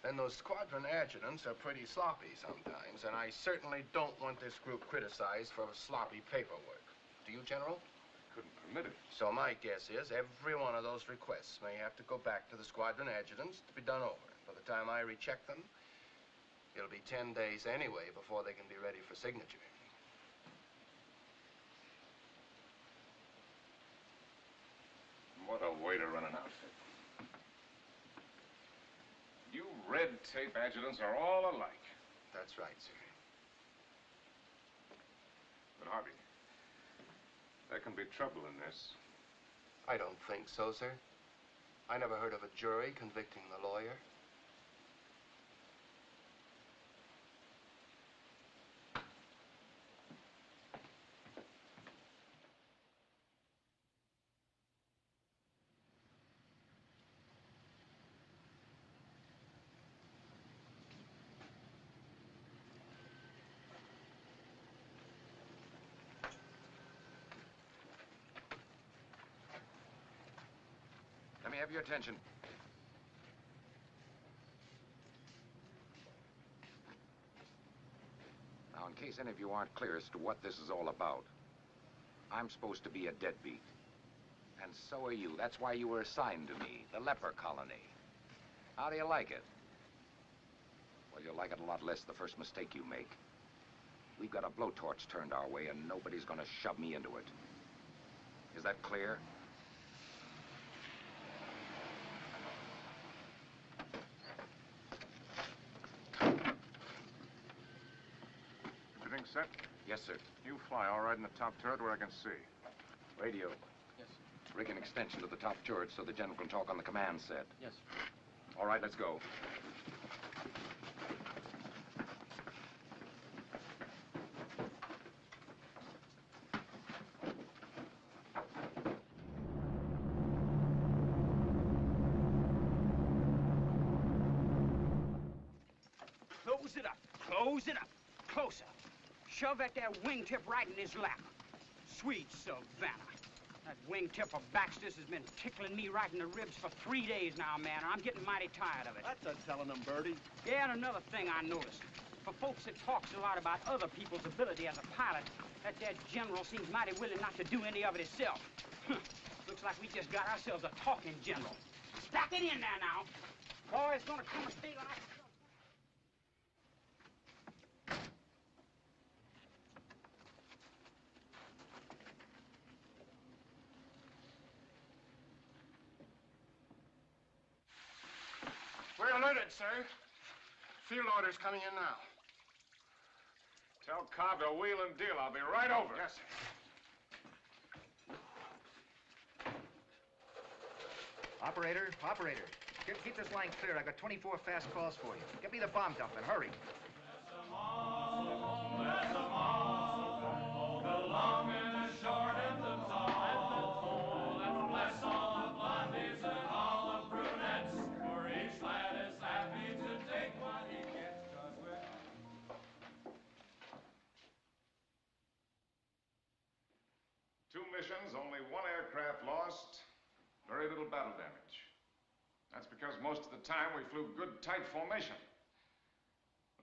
Then those squadron adjutants are pretty sloppy sometimes, and I certainly don't want this group criticized for sloppy paperwork. Do you, General? Couldn't permit it. So my guess is every one of those requests may have to go back to the squadron adjutants to be done over. By the time I recheck them, it'll be 10 days anyway before they can be ready for signature. What a way to run an outfit. You red tape adjutants are all alike. That's right, sir. But Harvey, there can be trouble in this. I don't think so, sir. I never heard of a jury convicting the lawyer. Let me have your attention. Now, in case any of you aren't clear as to what this is all about, I'm supposed to be a deadbeat. And so are you. That's why you were assigned to me, the leper colony. How do you like it? Well, you'll like it a lot less the first mistake you make. We've got a blowtorch turned our way, and nobody's gonna shove me into it. Is that clear? Everything set? Yes, sir. You fly all right in the top turret where I can see. Radio. Yes, Rig an extension to the top turret so the general can talk on the command set. yes. All right, let's go. Close it up. Close it up. Closer. Shove at that wingtip right in his lap. Sweet Savannah. That wingtip of Baxter's has been tickling me right in the ribs for 3 days now, man. I'm getting mighty tired of it. That's a telling them, Birdie. Yeah, and another thing I noticed. For folks that talks a lot about other people's ability as a pilot, that general seems mighty willing not to do any of it himself. Looks like we just got ourselves a talking general. Stack it in there now. Boy, it's gonna come a state on us. We're alerted, sir. Field order's coming in now. Tell Cobb to wheel and deal. I'll be right over. Yes, sir. Operator, Keep this line clear. I got 24 fast calls for you. Get me the bomb dump and hurry. Two missions, only one aircraft lost, very little battle damage. That's because most of the time we flew good, tight formation.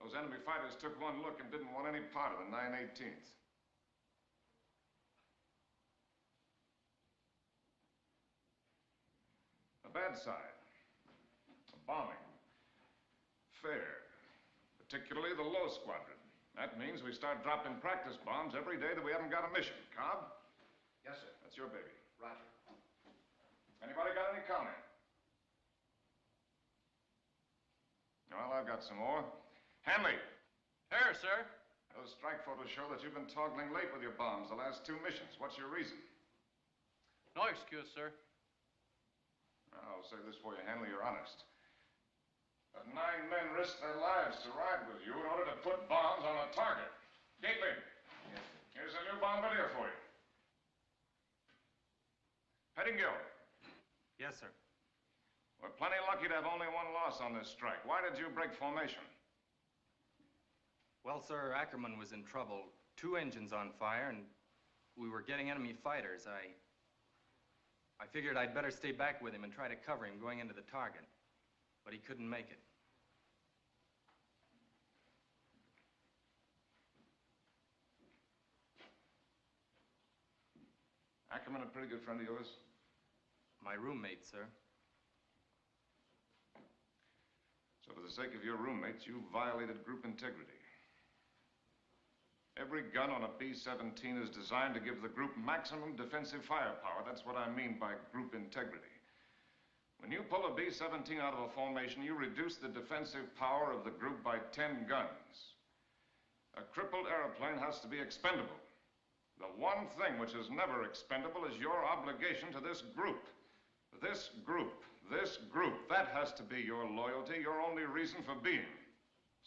Those enemy fighters took one look and didn't want any part of the 9/18th. The bad side, the bombing. Fair, particularly the low squadron. That means we start dropping practice bombs every day that we haven't got a mission. Cobb? Yes, sir. That's your baby. Roger. Anybody got any comment? Well, I've got some more. Hanley. Here, sir. Those strike photos show that you've been toggling late with your bombs the last two missions. What's your reason? No excuse, sir. I'll say this for you, Hanley, you're honest. But 9 men risked their lives to ride with you in order to put bombs on a target. Gately. Yes, sir. Here's a new bombardier for you. Pettingill. Yes, sir. We're plenty lucky to have only one loss on this strike. Why did you break formation? Well, sir, Ackerman was in trouble. 2 engines on fire, and we were getting enemy fighters. I figured I'd better stay back with him and try to cover him going into the target. But he couldn't make it. Ackerman, a pretty good friend of yours? My roommate, sir. So for the sake of your roommates, you violated group integrity. Every gun on a B-17 is designed to give the group maximum defensive firepower. That's what I mean by group integrity. When you pull a B-17 out of a formation, you reduce the defensive power of the group by 10 guns. A crippled airplane has to be expendable. The one thing which is never expendable is your obligation to this group. This group. That has to be your loyalty, your only reason for being.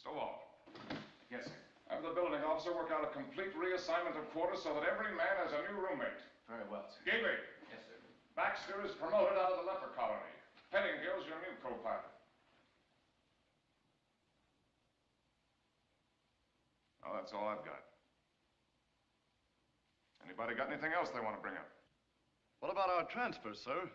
So long. Yes, sir. Have the building officer work out a complete reassignment of quarters so that every man has a new roommate. Very well, sir. Gately. Yes, sir. Baxter is promoted out of the leper colony. Pettingill's your new co-pilot. Well, that's all I've got. Anybody got anything else they want to bring up? What about our transfer, sir?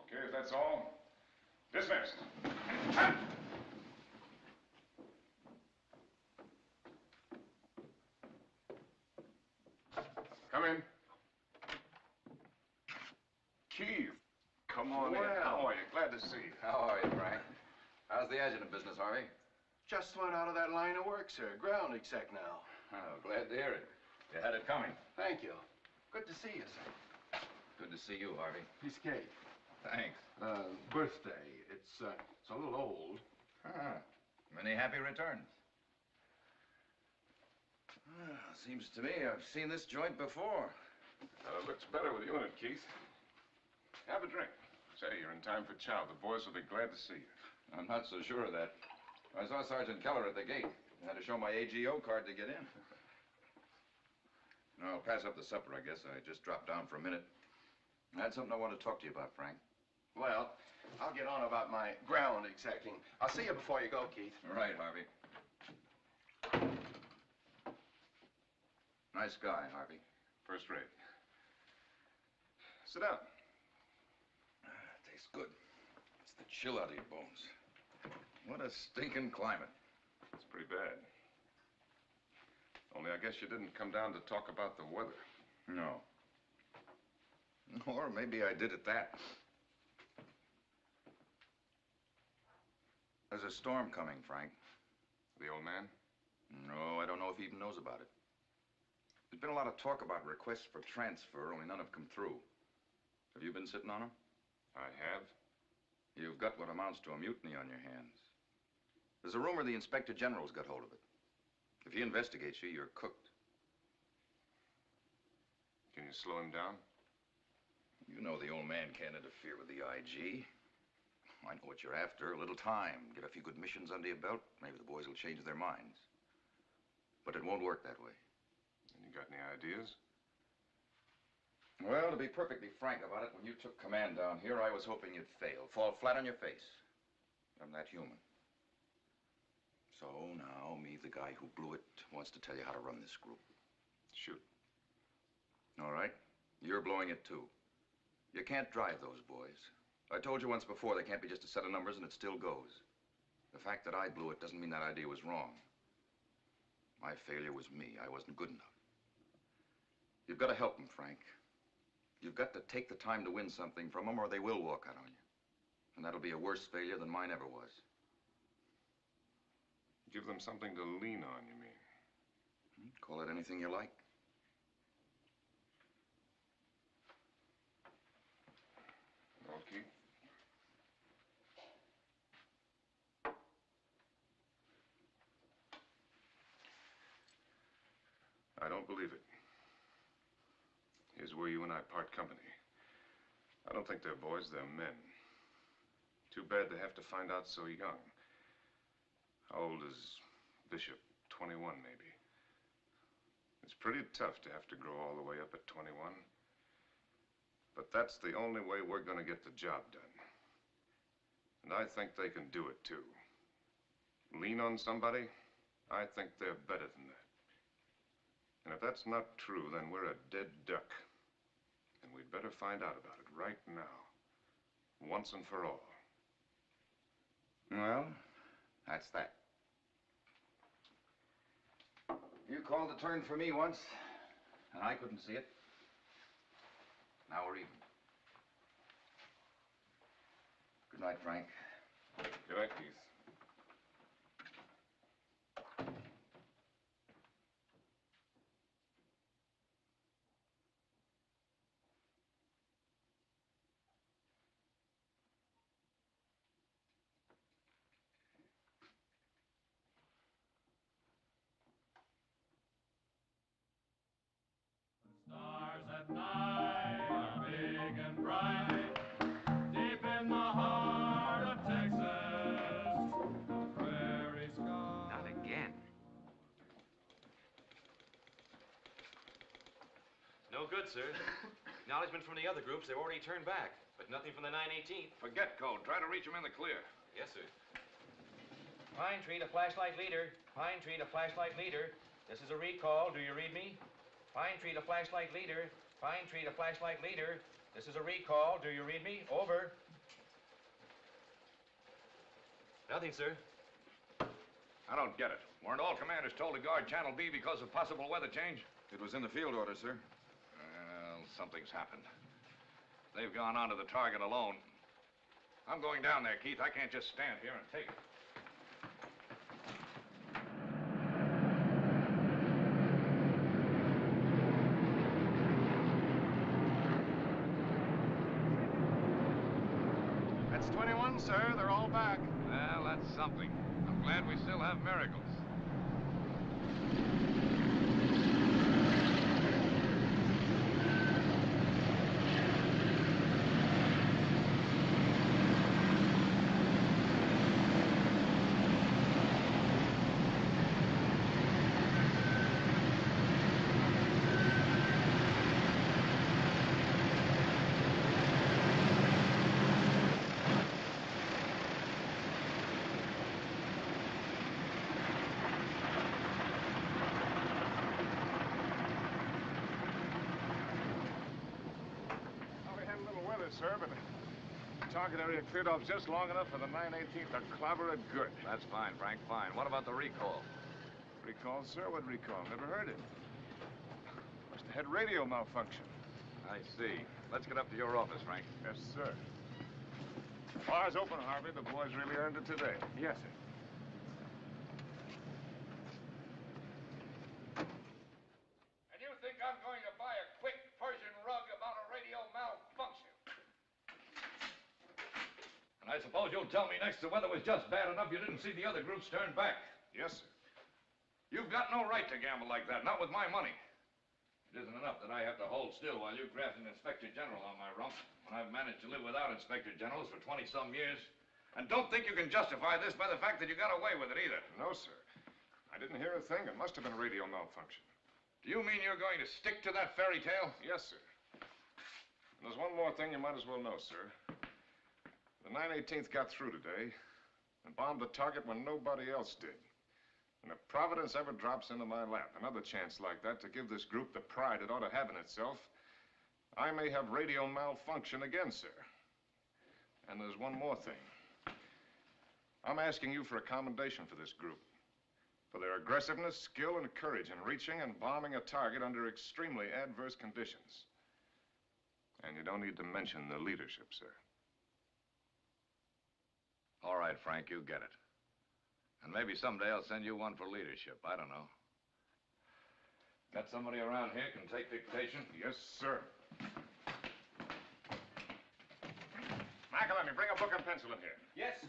Okay, if that's all, dismissed. Come in. Keith, come on in. Well. How are you? Glad to see you. How are you, Frank? How's the adjutant business, Harvey? Just went out of that line of work, sir. Ground exec now. Oh, glad to hear it. You had it coming. Thank you. Good to see you, sir. Good to see you, Harvey. Piece of cake. Thanks. Birthday. It's a little old. Many happy returns. Seems to me I've seen this joint before. Looks better with you in it, Keith. Have a drink. Say, you're in time for chow. The boys will be glad to see you. I'm not so sure of that. I saw Sergeant Keller at the gate. I had to show my AGO card to get in. No, I'll pass up the supper, I guess. I just dropped down for a minute. I had something I want to talk to you about, Frank. Well, I'll get on about my ground execing. I'll see you before you go, Keith. Right, Harvey. Nice guy, Harvey. First rate. Sit down. Tastes good. It's the chill out of your bones. What a stinking climate. It's pretty bad. Only I guess you didn't come down to talk about the weather. No. Or maybe I did at that. There's a storm coming, Frank. The old man? No, I don't know if he even knows about it. There's been a lot of talk about requests for transfer, only none have come through. Have you been sitting on them? I have. You've got what amounts to a mutiny on your hands. There's a rumor the Inspector General's got hold of it. If he investigates you, you're cooked. Can you slow him down? You know the old man can't interfere with the IG. I know what you're after. A little time. Get a few good missions under your belt. Maybe the boys will change their minds. But it won't work that way. And you got any ideas? Well, to be perfectly frank about it, when you took command down here, I was hoping you'd fail. Fall flat on your face. I'm that human. So now, me, the guy who blew it, wants to tell you how to run this group. Shoot. All right. You're blowing it, too. You can't drive those boys. I told you once before, they can't be just a set of numbers, and it still goes. The fact that I blew it doesn't mean that idea was wrong. My failure was me. I wasn't good enough. You've got to help them, Frank. You've got to take the time to win something from them, or they will walk out on you. And that'll be a worse failure than mine ever was. Give them something to lean on, you mean? Call it anything you like. Okay. I don't believe it. Here's where you and I part company. I don't think they're boys, they're men. Too bad they have to find out so young. How old is Bishop? 21, maybe. It's pretty tough to have to grow all the way up at 21. But that's the only way we're going to get the job done. And I think they can do it, too. Lean on somebody? I think they're better than that. And if that's not true, then we're a dead duck. And we'd better find out about it right now. Once and for all. Well, that's that. You called a turn for me once, and I couldn't see it. Now we're even. Good night, Frank. Good night, Keith. Stars at night are big and bright, deep in the heart of Texas, the prairie sky. Not again. No good, sir. Acknowledgement from the other groups, they've already turned back, but nothing from the 918th. Forget code. Try to reach him in the clear. Yes, sir. Pine Tree to flashlight leader. Pine Tree to flashlight leader. This is a recall. Do you read me? Pine Tree to flashlight leader. Pine Tree to flashlight leader. This is a recall. Do you read me? Over. Nothing, sir. I don't get it. Weren't all commanders told to guard Channel B because of possible weather change? It was in the field order, sir. Well, something's happened. They've gone onto the target alone. I'm going down there, Keith. I can't just stand here and take it. That's 21, sir. They're all back. Well, that's something. I'm glad we still have miracles. Sir, but the target area cleared off just long enough for the 918th to clobber it good. That's fine, Frank, fine. What about the recall? Recall, sir? What recall? Never heard it. Must have had radio malfunction. I see. Let's get up to your office, Frank. Yes, sir. Bar's open, Harvey. The boys really earned it today. Yes, sir. And you think I'm going to buy a quick Persian rug about a radio malfunction? And I suppose you'll tell me next the weather was just bad enough you didn't see the other groups turn back. Yes, sir. You've got no right to gamble like that, not with my money. It isn't enough that I have to hold still while you graft an inspector general on my rump when I've managed to live without inspector generals for 20-some years. And don't think you can justify this by the fact that you got away with it either. No, sir. I didn't hear a thing. It must have been a radio malfunction. Do you mean you're going to stick to that fairy tale? Yes, sir. And there's one more thing you might as well know, sir. The 9/18th got through today and bombed the target when nobody else did. And if Providence ever drops into my lap another chance like that to give this group the pride it ought to have in itself, I may have radio malfunction again, sir. And there's one more thing. I'm asking you for a commendation for this group, for their aggressiveness, skill, and courage in reaching and bombing a target under extremely adverse conditions. And you don't need to mention the leadership, sir. All right, Frank, you get it. And maybe someday I'll send you one for leadership. I don't know. Got somebody around here can take dictation? Yes, sir. McElhenney, bring a book and pencil in here. Yes.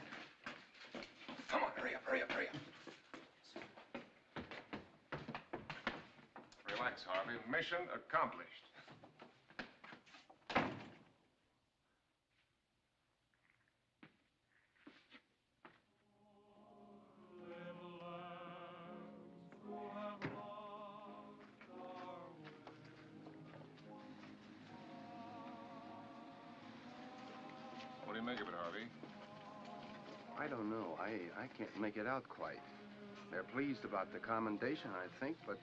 Come on, hurry up, hurry up, hurry up. Relax, Harvey. Mission accomplished. What do you make of it, Harvey? I don't know. I can't make it out quite. They're pleased about the commendation, I think, but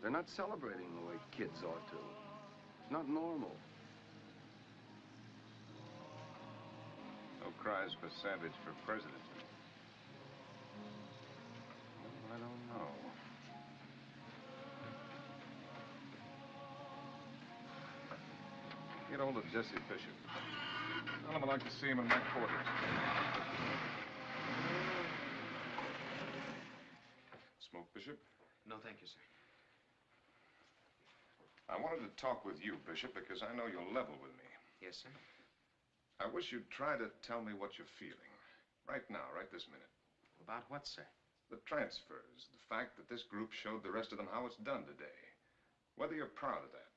they're not celebrating the way kids ought to. It's not normal. No cries for Savage for president. I don't know. Get hold of Jesse Bishop. Tell him I'd like to see him in my quarters. Smoke, Bishop? No, thank you, sir. I wanted to talk with you, Bishop, because I know you're level with me. Yes, sir. I wish you'd try to tell me what you're feeling. Right now, right this minute. About what, sir? The transfers, the fact that this group showed the rest of them how it's done today. Whether you're proud of that.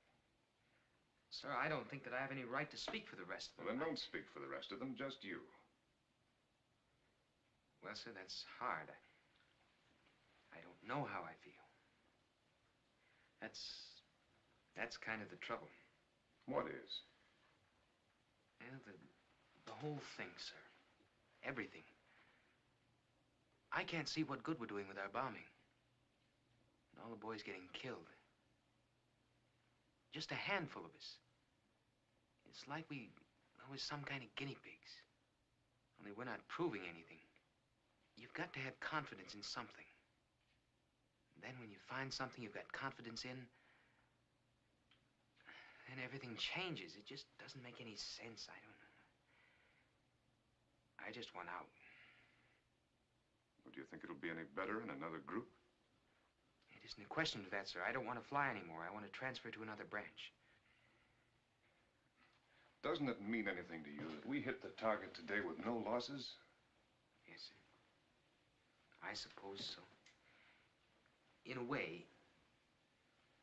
Sir, I don't think that I have any right to speak for the rest of them. Well, then don't speak for the rest of them, just you. Well, sir, that's hard. I don't know how I feel. That's kind of the trouble. What is? Well, the whole thing, sir. Everything. I can't see what good we're doing with our bombing. And all the boys getting killed. Just a handful of us. It's like we was some kind of guinea pigs. Only we're not proving anything. You've got to have confidence in something. And then when you find something you've got confidence in, then everything changes. It just doesn't make any sense. I don't know. I just want out. Well, do you think it'll be any better in another group? It isn't a question of that, sir. I don't want to fly anymore. I want to transfer to another branch. Doesn't it mean anything to you that we hit the target today with no losses? Yes, sir. I suppose so. In a way.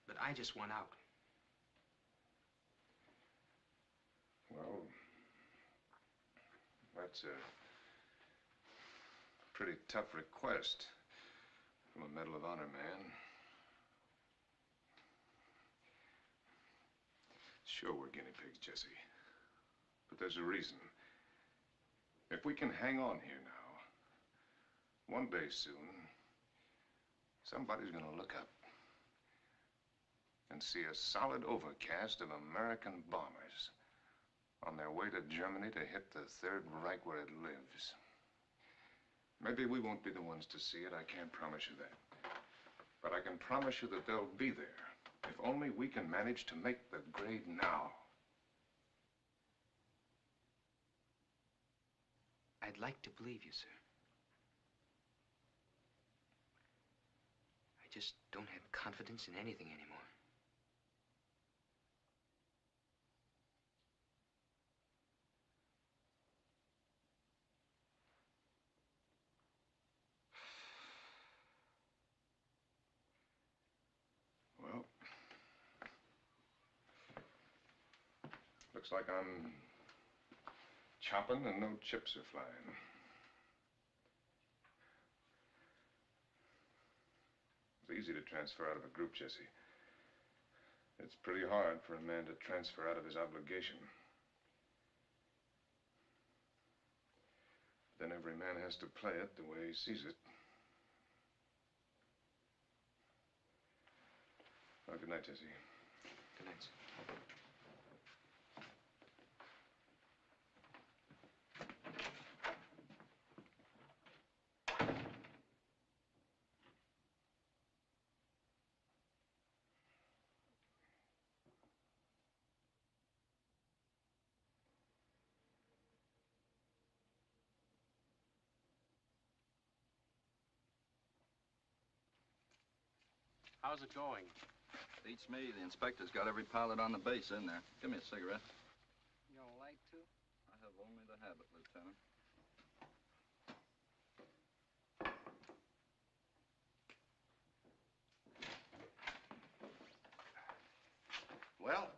But I just want out. Well, that's a pretty tough request from a Medal of Honor man. Sure, we're guinea pigs, Jesse. But there's a reason. If we can hang on here now, one day soon, somebody's gonna look up and see a solid overcast of American bombers on their way to Germany to hit the Third Reich where it lives. Maybe we won't be the ones to see it, I can't promise you that. But I can promise you that they'll be there, if only we can manage to make the grade now. I'd like to believe you, sir. I just don't have confidence in anything anymore. Looks like I'm chopping and no chips are flying. It's easy to transfer out of a group, Jesse. It's pretty hard for a man to transfer out of his obligation. Then every man has to play it the way he sees it. Well, good night, Jesse. Good night, sir. How's it going? Beats me. The inspector's got every pilot on the base in there. Give me a cigarette. You don't like to? I have only the habit, Lieutenant. Well,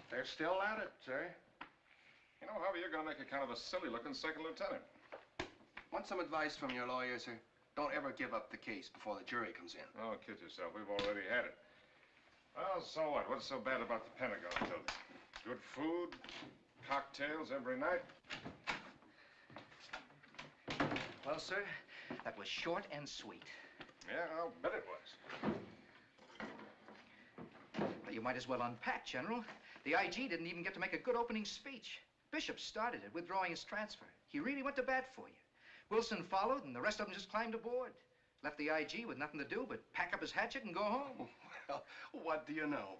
they're still at it, sir. You know, Harvey, you're going to make a kind of a silly-looking second lieutenant. Want some advice from your lawyer, sir? Don't ever give up the case before the jury comes in. Oh, kid yourself. We've already had it. Well, so what? What's so bad about the Pentagon building? Good food, cocktails every night. Well, sir, that was short and sweet. Yeah, I'll bet it was. Well, you might as well unpack, General. The IG didn't even get to make a good opening speech. Bishop started it, withdrawing his transfer. He really went to bat for you. Wilson followed, and the rest of them just climbed aboard. Left the IG with nothing to do but pack up his hatchet and go home. Well, what do you know?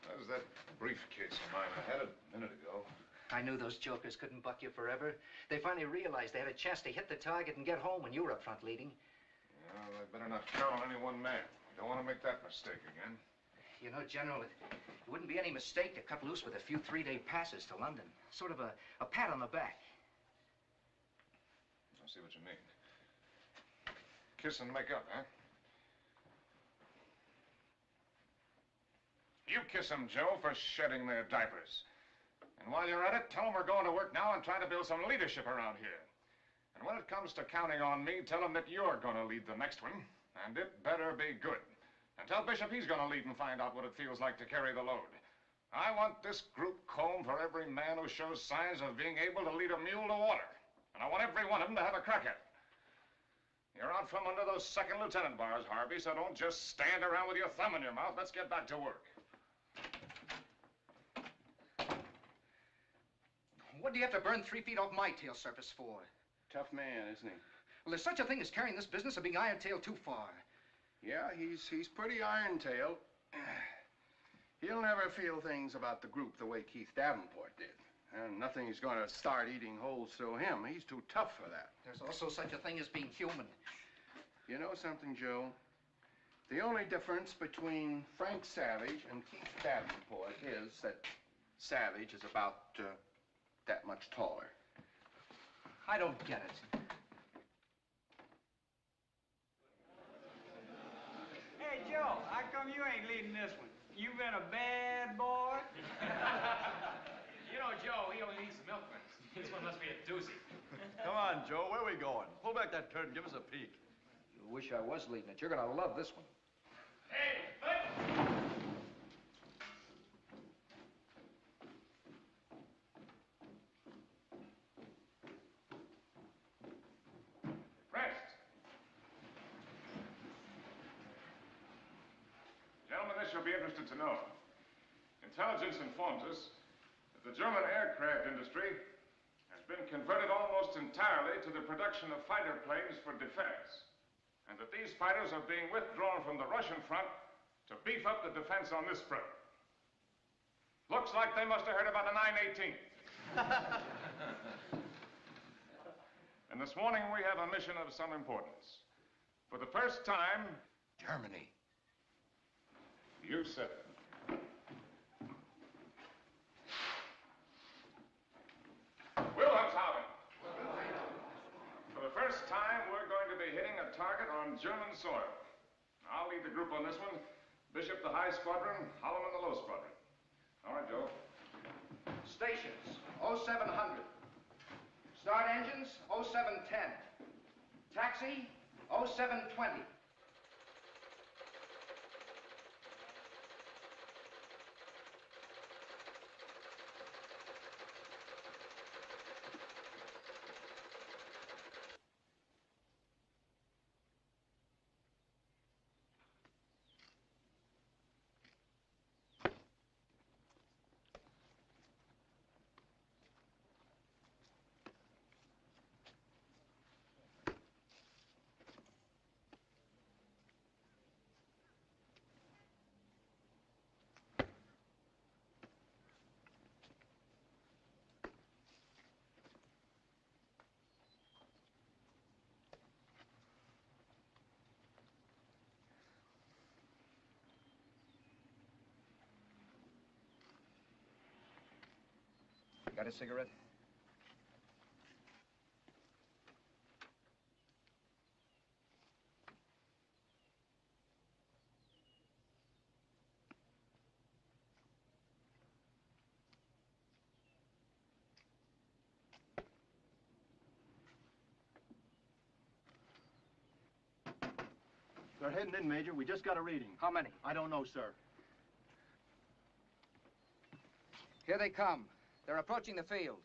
There's that briefcase of mine. I had it a minute ago. I knew those jokers couldn't buck you forever. They finally realized they had a chance to hit the target and get home when you were up front leading. Well, I better not count on any one man. Don't want to make that mistake again. You know, General, it wouldn't be any mistake to cut loose with a few three-day passes to London. Sort of a pat on the back. I see what you mean. Kiss and make up, huh? You kiss them, Joe, for shedding their diapers. And while you're at it, tell them we're going to work now and try to build some leadership around here. And when it comes to counting on me, tell them that you're going to lead the next one. And it better be good. And tell Bishop he's going to lead and find out what it feels like to carry the load. I want this group combed for every man who shows signs of being able to lead a mule to water. And I want every one of them to have a crack at it. You're out from under those second lieutenant bars, Harvey, so don't just stand around with your thumb in your mouth. Let's get back to work. What do you have to burn 3 feet off my tail surface for? Tough man, isn't he? Well, there's such a thing as carrying this business of being iron-tailed too far. Yeah, he's pretty iron-tailed. He'll never feel things about the group the way Keith Davenport did. And nothing's going to start eating holes through him. He's too tough for that. There's also such a thing as being human. You know something, Joe? The only difference between Frank Savage and Keith Davenport is that Savage is about that much taller. I don't get it. Hey, Joe, how come you ain't leading this one? You been a bad boy? You know, Joe, he only needs the milk runs. This one must be a doozy. Come on, Joe, where are we going? Pull back that curtain, give us a peek. You wish I was leading it. You're gonna love this one. Hey, Rest. Gentlemen, this you'll be interested to know. Intelligence informs us that the German aircraft industry has been converted almost entirely to the production of fighter planes for defense, and that these fighters are being withdrawn from the Russian front to beef up the defense on this front. Looks like they must have heard about the 9/18. And this morning we have a mission of some importance. For the first time, Germany. You said it. Wilhelmshaven. be hitting a target on German soil. I'll lead the group on this one. Bishop the high squadron, Holloman the low squadron. All right, Joe. Stations, 0700. Start engines, 0710. Taxi, 0720. Got a cigarette? They're heading in, Major. We just got a reading. How many? I don't know, sir. Here they come. They're approaching the field.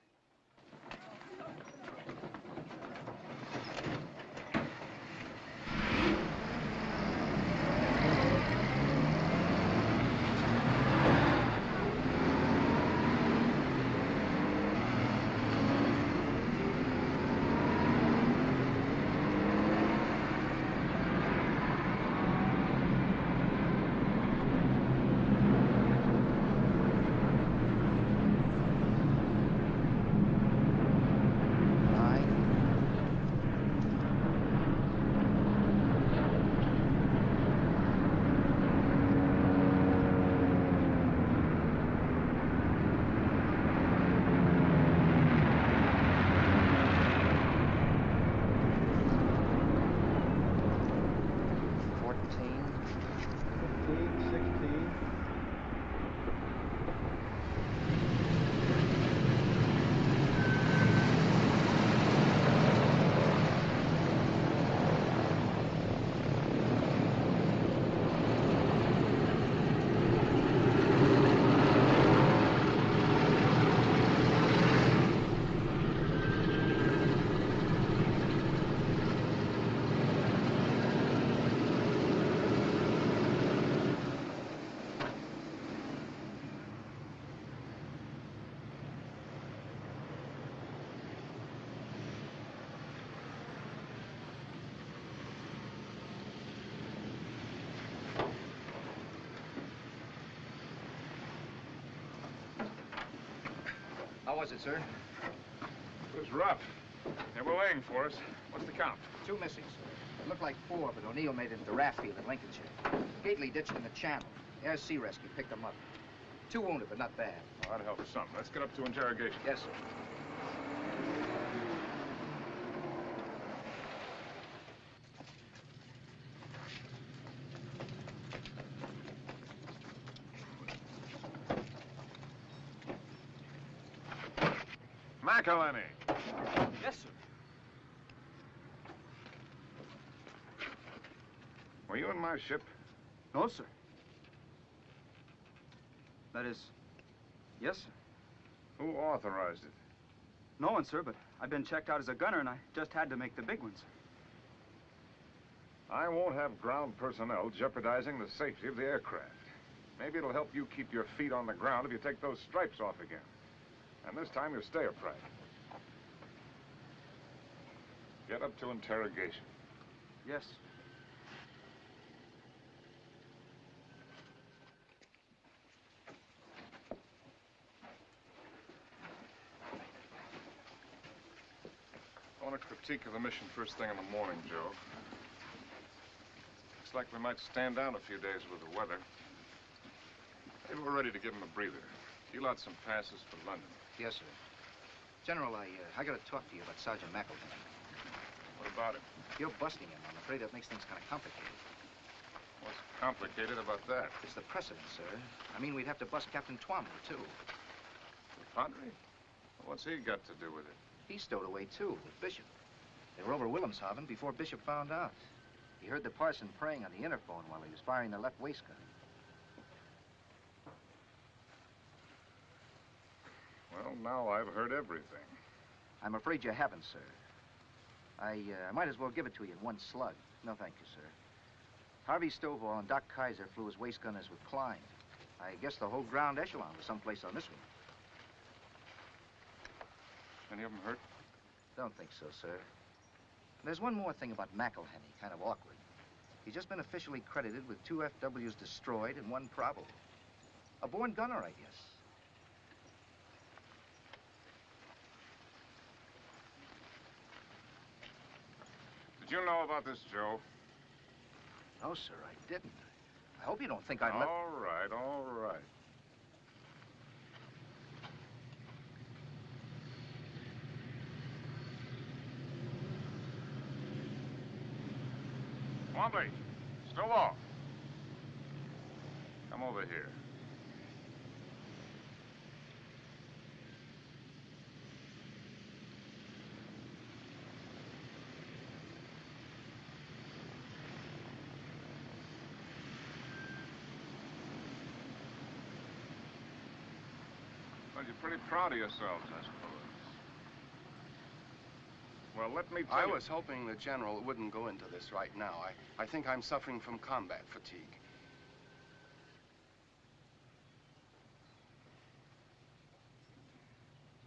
How was it, sir? It was rough. They were laying for us. What's the count? 2 missing, sir. It looked like 4, but O'Neill made it into Rathfield in Lincolnshire. Gately ditched in the channel. Air Sea Rescue picked them up. 2 wounded, but not bad. Oh, that helps some. Let's get up to interrogation. Yes, sir. McElhenney. Yes, sir. Were you in my ship? No, sir. That is, yes, sir. Who authorized it? No one, sir, but I've been checked out as a gunner, and I just had to make the big one, sir. I won't have ground personnel jeopardizing the safety of the aircraft. Maybe it'll help you keep your feet on the ground if you take those stripes off again. And this time you'll stay upright. Get up to interrogation. Yes. I want a critique of the mission first thing in the morning, Joe. Looks like we might stand down a few days with the weather. Maybe we're ready to give them a breather. Deal out some passes for London. Yes, sir. General, I got to talk to you about Sergeant McElhenney. What about him? You're busting him. I'm afraid that makes things kind of complicated. What's complicated about that? It's the precedent, sir. I mean, we'd have to bust Captain Twombly, too. The Padre? What's he got to do with it? He stowed away, too, with Bishop. They were over Wilhelmshaven before Bishop found out. He heard the parson praying on the interphone while he was firing the left waist gun. Well, now I've heard everything. I'm afraid you haven't, sir. I might as well give it to you in one slug. No, thank you, sir. Harvey Stovall and Doc Kaiser flew his waist gunners with Klein. I guess the whole ground echelon was someplace on this one. Any of them hurt? Don't think so, sir. There's one more thing about McElhenney, kind of awkward. He's just been officially credited with 2 FWs destroyed and 1 probable. A born gunner, I guess. Did you know about this, Joe? No, sir, I didn't. I hope you don't think I'd let... All right, all right. Twombly, still off. Come over here. Well, you're pretty proud of yourselves, I suppose. Well, let me tell you... I was hoping the General wouldn't go into this right now. I think I'm suffering from combat fatigue.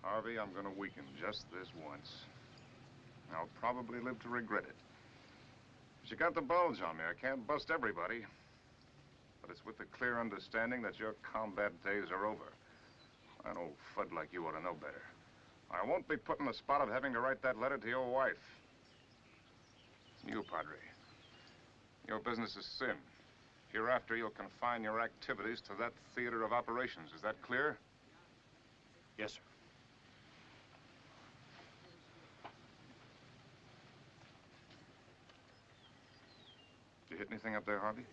Harvey, I'm going to weaken just this once. I'll probably live to regret it. But you got the bulge on me. I can't bust everybody. But it's with the clear understanding that your combat days are over. An old fud like you ought to know better. I won't be put in the spot of having to write that letter to your wife. You, Padre. Your business is sin. Hereafter, you'll confine your activities to that theater of operations. Is that clear? Yes, sir. Did you hit anything up there, Harvey?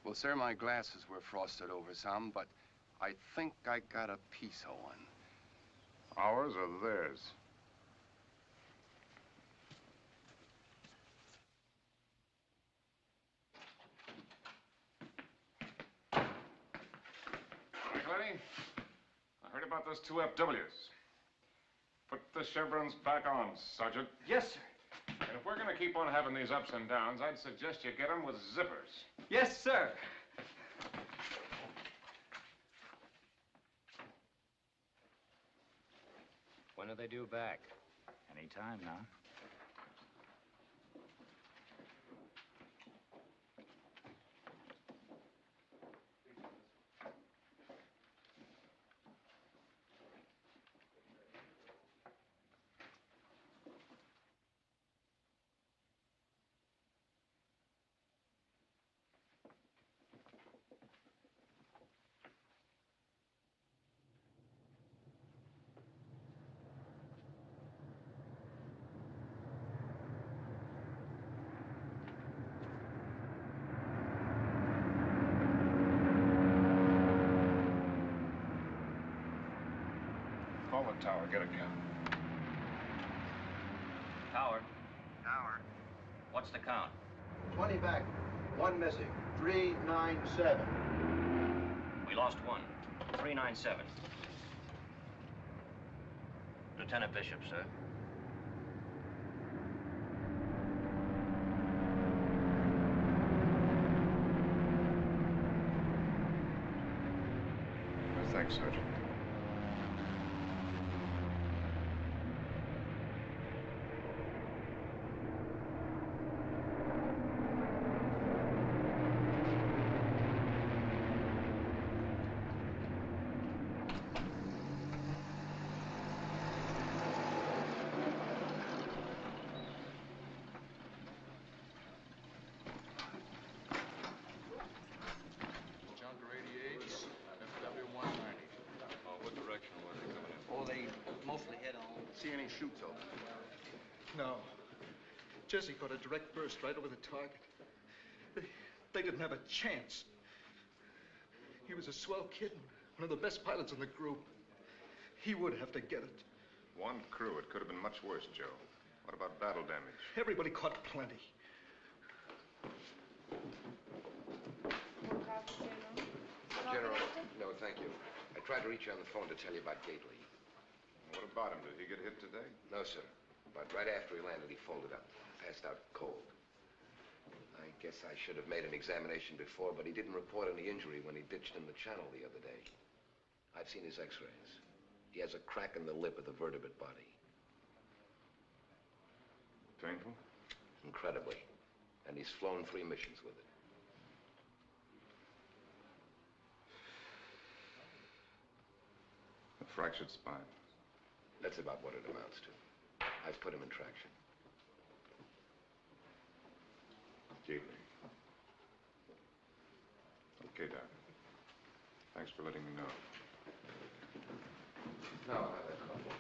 Well, sir, my glasses were frosted over some, but I think I got a piece of one. Ours or theirs? McElhenney, I heard about those 2 FWs. Put the chevrons back on, Sergeant. Yes, sir. And if we're going to keep on having these ups and downs, I'd suggest you get them with zippers. Yes, sir. When are they due back? Any time now. Call the tower, get a count. Tower. Tower. What's the count? 20 back. 1 missing. 397. We lost 1. 397. Lieutenant Bishop, sir. Thanks, Sergeant. Junker 88, FW 190. What direction were they coming in? Oh, they mostly head on. See any chutes open? No. Jesse caught a direct burst right over the target. They didn't have a chance. He was a swell kid, one of the best pilots in the group. He would have to get it. One crew. It could have been much worse, Joe. What about battle damage? Everybody caught plenty. General, no, thank you. I tried to reach you on the phone to tell you about Gately. What about him? Did he get hit today? No, sir. But right after he landed, he folded up, passed out cold. I guess I should have made an examination before, but he didn't report any injury when he ditched in the channel the other day. I've seen his x-rays. He has a crack in the lip of the vertebrate body. Painful? Incredibly. And he's flown 3 missions with it. A fractured spine. That's about what it amounts to. I've put him in traction. Gately. Okay, Doc. Thanks for letting me know. No, I'll have that coffee.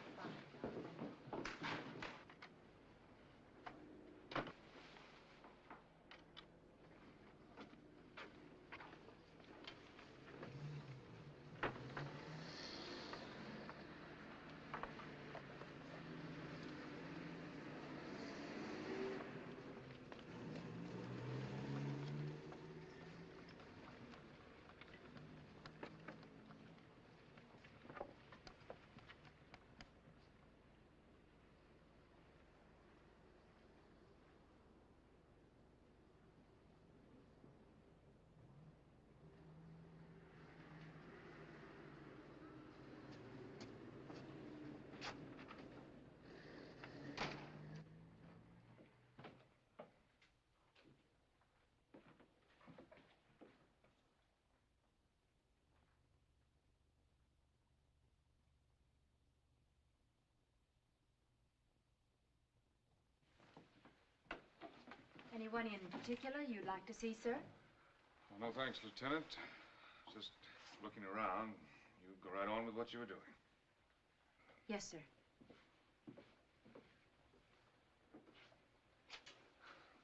Anyone in particular you'd like to see, sir? Well, no thanks, Lieutenant. Just looking around. You go right on with what you were doing. Yes, sir.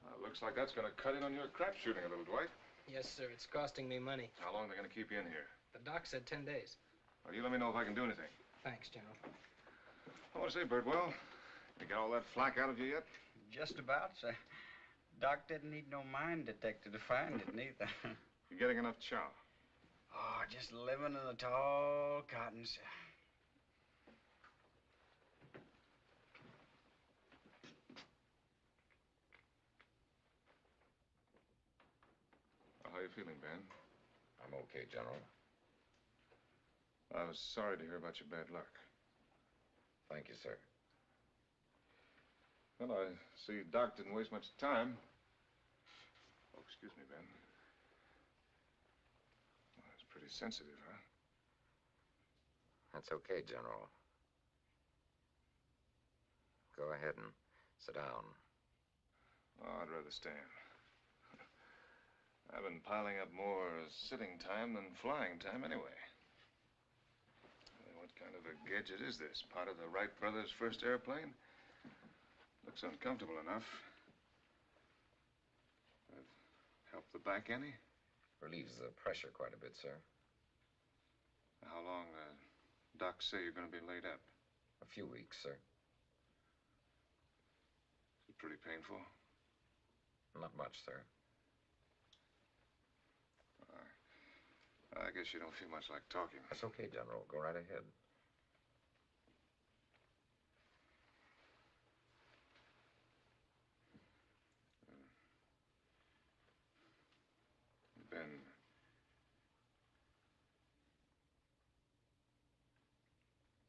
Well, looks like that's going to cut in on your crap shooting a little, Dwight. Yes, sir. It's costing me money. How long are they going to keep you in here? The doc said 10 days. Well, you let me know if I can do anything. Thanks, General. I want to say, Birdwell, you got all that flack out of you yet? Just about, sir. Doc didn't need no mine detector to find it, neither. You getting enough chow? Oh, just living in the tall cotton, sir. Well, how you feeling, Ben? I'm okay, General. I was sorry to hear about your bad luck. Thank you, sir. Well, I see Doc didn't waste much time. Oh, excuse me, Ben. Well, that's pretty sensitive, huh? That's okay, General. Go ahead and sit down. Oh, I'd rather stand. I've been piling up more sitting time than flying time anyway. What kind of a gadget is this? Part of the Wright brothers' first airplane? Looks uncomfortable enough. Help the back any? Relieves the pressure quite a bit, sir. How long, Doc say you're going to be laid up? A few weeks, sir. Is it pretty painful? Not much, sir. I guess you don't feel much like talking. That's okay, General. Go right ahead. Ben.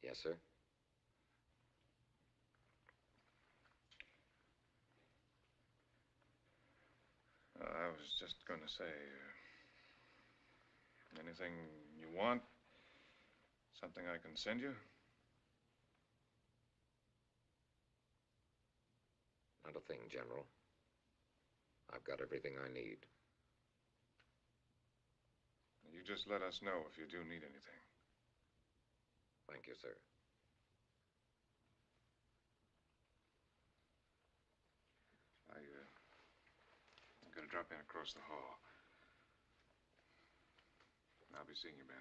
Yes, sir? I was just going to say, anything you want? Something I can send you? Not a thing, General. I've got everything I need. You just let us know if you do need anything. Thank you, sir. I to drop in across the hall. I'll be seeing you, Ben.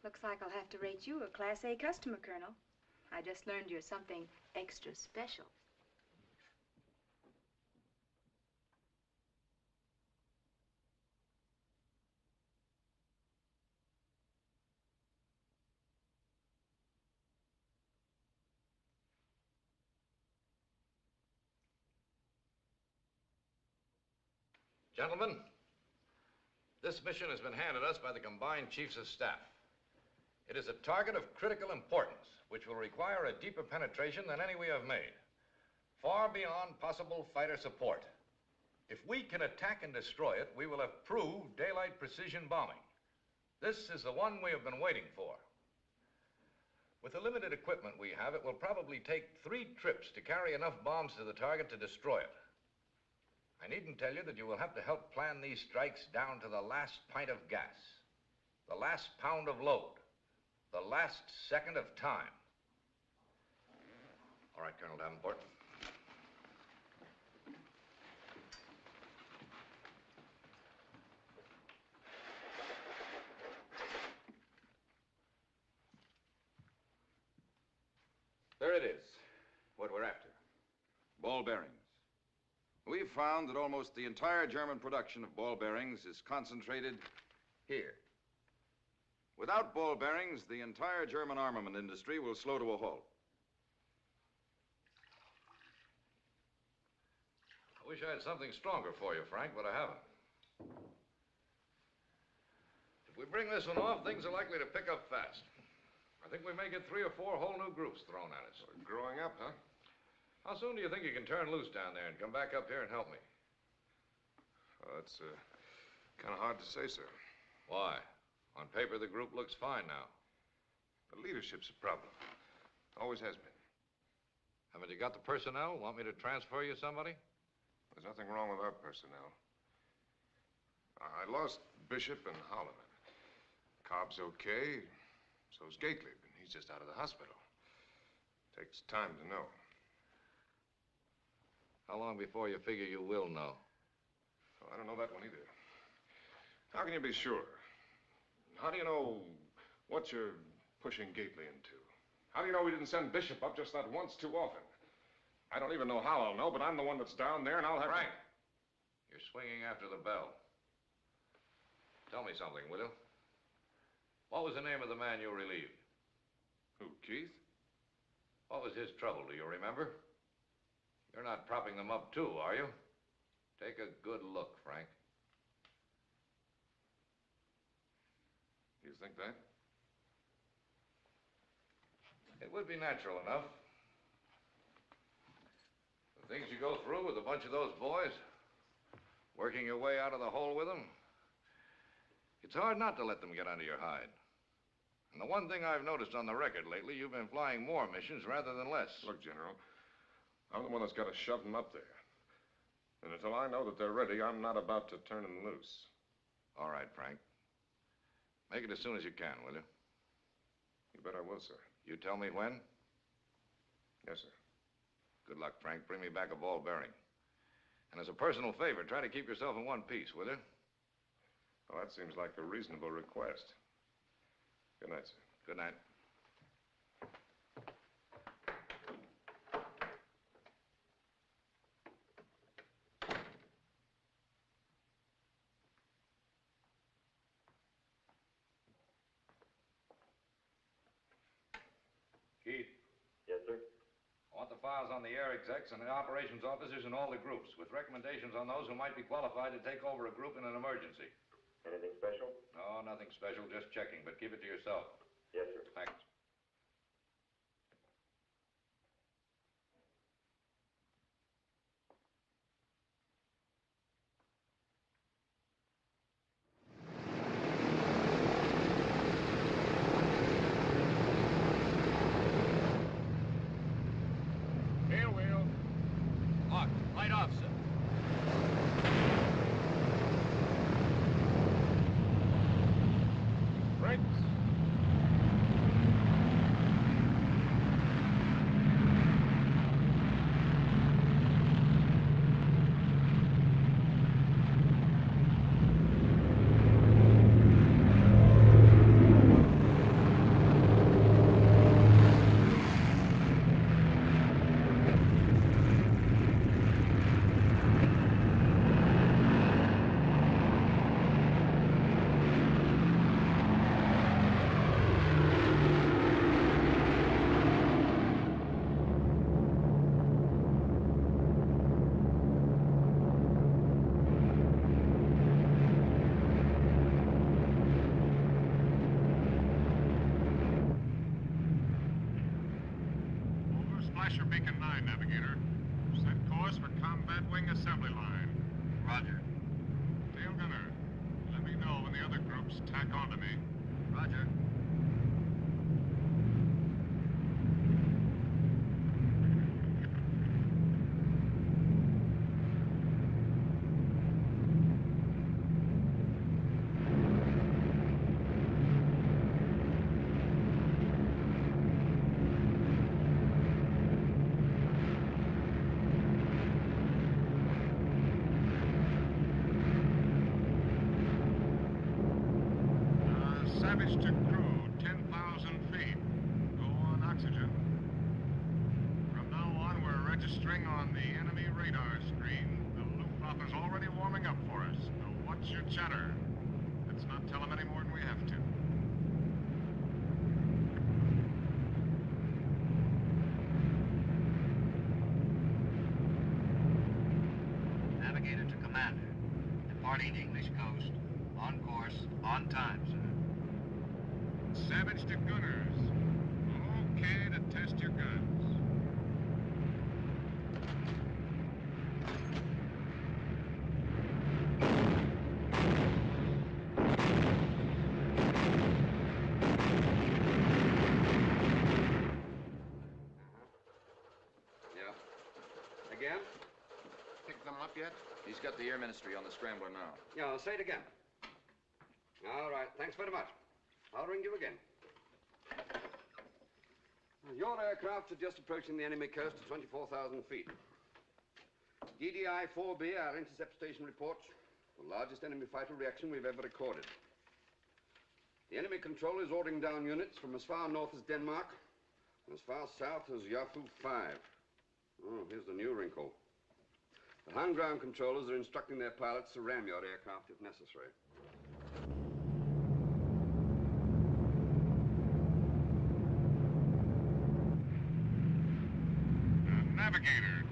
Looks like I'll have to rate you a Class A customer, Colonel. I just learned you're something extra special. Gentlemen, this mission has been handed us by the combined chiefs of staff. It is a target of critical importance, which will require a deeper penetration than any we have made, far beyond possible fighter support. If we can attack and destroy it, we will have proved daylight precision bombing. This is the one we have been waiting for. With the limited equipment we have, it will probably take 3 trips to carry enough bombs to the target to destroy it. I needn't tell you that you will have to help plan these strikes down to the last pint of gas, the last pound of load, the last second of time. All right, Colonel Davenport. There it is, what we're after. Ball bearings. We've found that almost the entire German production of ball bearings is concentrated here. Without ball bearings, the entire German armament industry will slow to a halt. I wish I had something stronger for you, Frank, but I haven't. If we bring this one off, things are likely to pick up fast. I think we may get 3 or 4 whole new groups thrown at us. Growing up, huh? How soon do you think you can turn loose down there and come back up here and help me? Well, that's kind of hard to say, sir. Why? On paper, the group looks fine now. The leadership's a problem. Always has been. Haven't you got the personnel? Want me to transfer you somebody? There's nothing wrong with our personnel. I lost Bishop and Holloman. Cobb's okay. So's Gately, but he's just out of the hospital. Takes time to know. How long before you figure you will know? Oh, I don't know that one either. How can you be sure? How do you know what you're pushing Gately into? How do you know we didn't send Bishop up just that once too often? I don't even know how I'll know, but I'm the one that's down there, and I'll have Frank, you're swinging after the bell. Tell me something, will you? What was the name of the man you relieved? Who, Keith? What was his trouble, do you remember? You're not propping them up too, are you? Take a good look, Frank. You think that? It would be natural enough. The things you go through with a bunch of those boys, working your way out of the hole with them, it's hard not to let them get under your hide. And the one thing I've noticed on the record lately, you've been flying more missions rather than less. Look, General, I'm the one that's got to shove them up there. And until I know that they're ready, I'm not about to turn them loose. All right, Frank. Make it as soon as you can, will you? You bet I will, sir. You tell me when? Yes, sir. Good luck, Frank. Bring me back a ball bearing. And as a personal favor, try to keep yourself in one piece, will you? Well, that seems like a reasonable request. Good night, sir. Good night. Keith. Yes, sir. I want the files on the air execs and the operations officers in all the groups, with recommendations on those who might be qualified to take over a group in an emergency. Anything special? No, nothing special, just checking, but keep it to yourself. Yes, sir. Thanks. flasher beacon 9, Navigator. Set course for combat wing assembly line. Roger. Tail gunner, let me know when the other groups tack onto me. Roger. Savage to crew, 10,000 feet. Go on oxygen. From now on, we're registering on the enemy radar screen. The Luftwaffe's already warming up for us. So what's your chatter? Let's not tell them any more than we have to. Navigator to commander. Departing English coast. On course, on time, sir. Savage to gunners. Okay to test your guns. Yeah? Again? Pick them up yet? He's got the Air Ministry on the scrambler now. Yeah, say it again. All right, thanks very much. I'll ring you again. Your aircraft are just approaching the enemy coast at 24,000 feet. DDI-4B, our intercept station reports the largest enemy fighter reaction we've ever recorded. The enemy control is ordering down units from as far north as Denmark and as far south as Yahoo 5. Oh, here's the new wrinkle. The hung ground controllers are instructing their pilots to ram your aircraft if necessary. Navigator,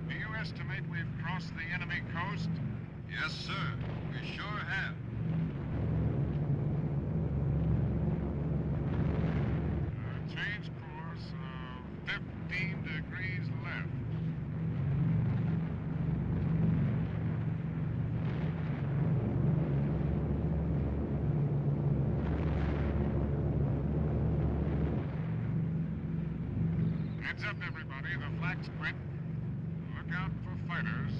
do you estimate we've crossed the enemy coast? Yes, sir. We sure have. Change course, 15 degrees left. Heads up, everybody. The flag's quit. Look out for fighters.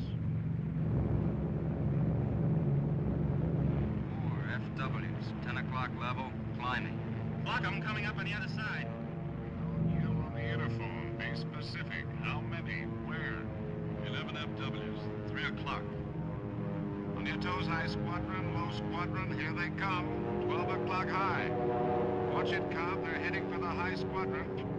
4 FWs, 10 o'clock level, climbing. Clock 'em coming up on the other side. You on the interphone. Be specific. How many? Where? 11 FWs, 3 o'clock. On your toes, high squadron, low squadron. Here they come. 12 o'clock high. Watch it, Cobb. They're heading for the high squadron.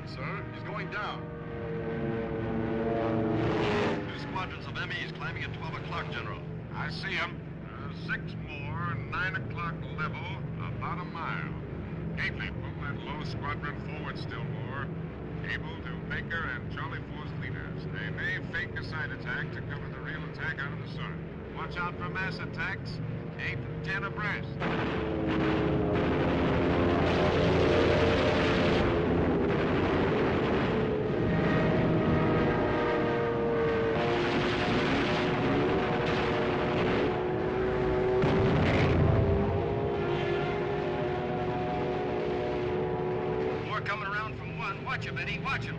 Sir, he's going down. 2 squadrons of MEs climbing at 12 o'clock, General. I see him. 6 more, 9 o'clock level, about a mile. Gately, pull that low squadron forward still more. Cable to Baker and Charlie 4's leaders. They may fake a side attack to cover the real attack out of the sun. Watch out for mass attacks. 8 and 10 abreast. Coming around from 1. Watch him, Eddie. Watch him.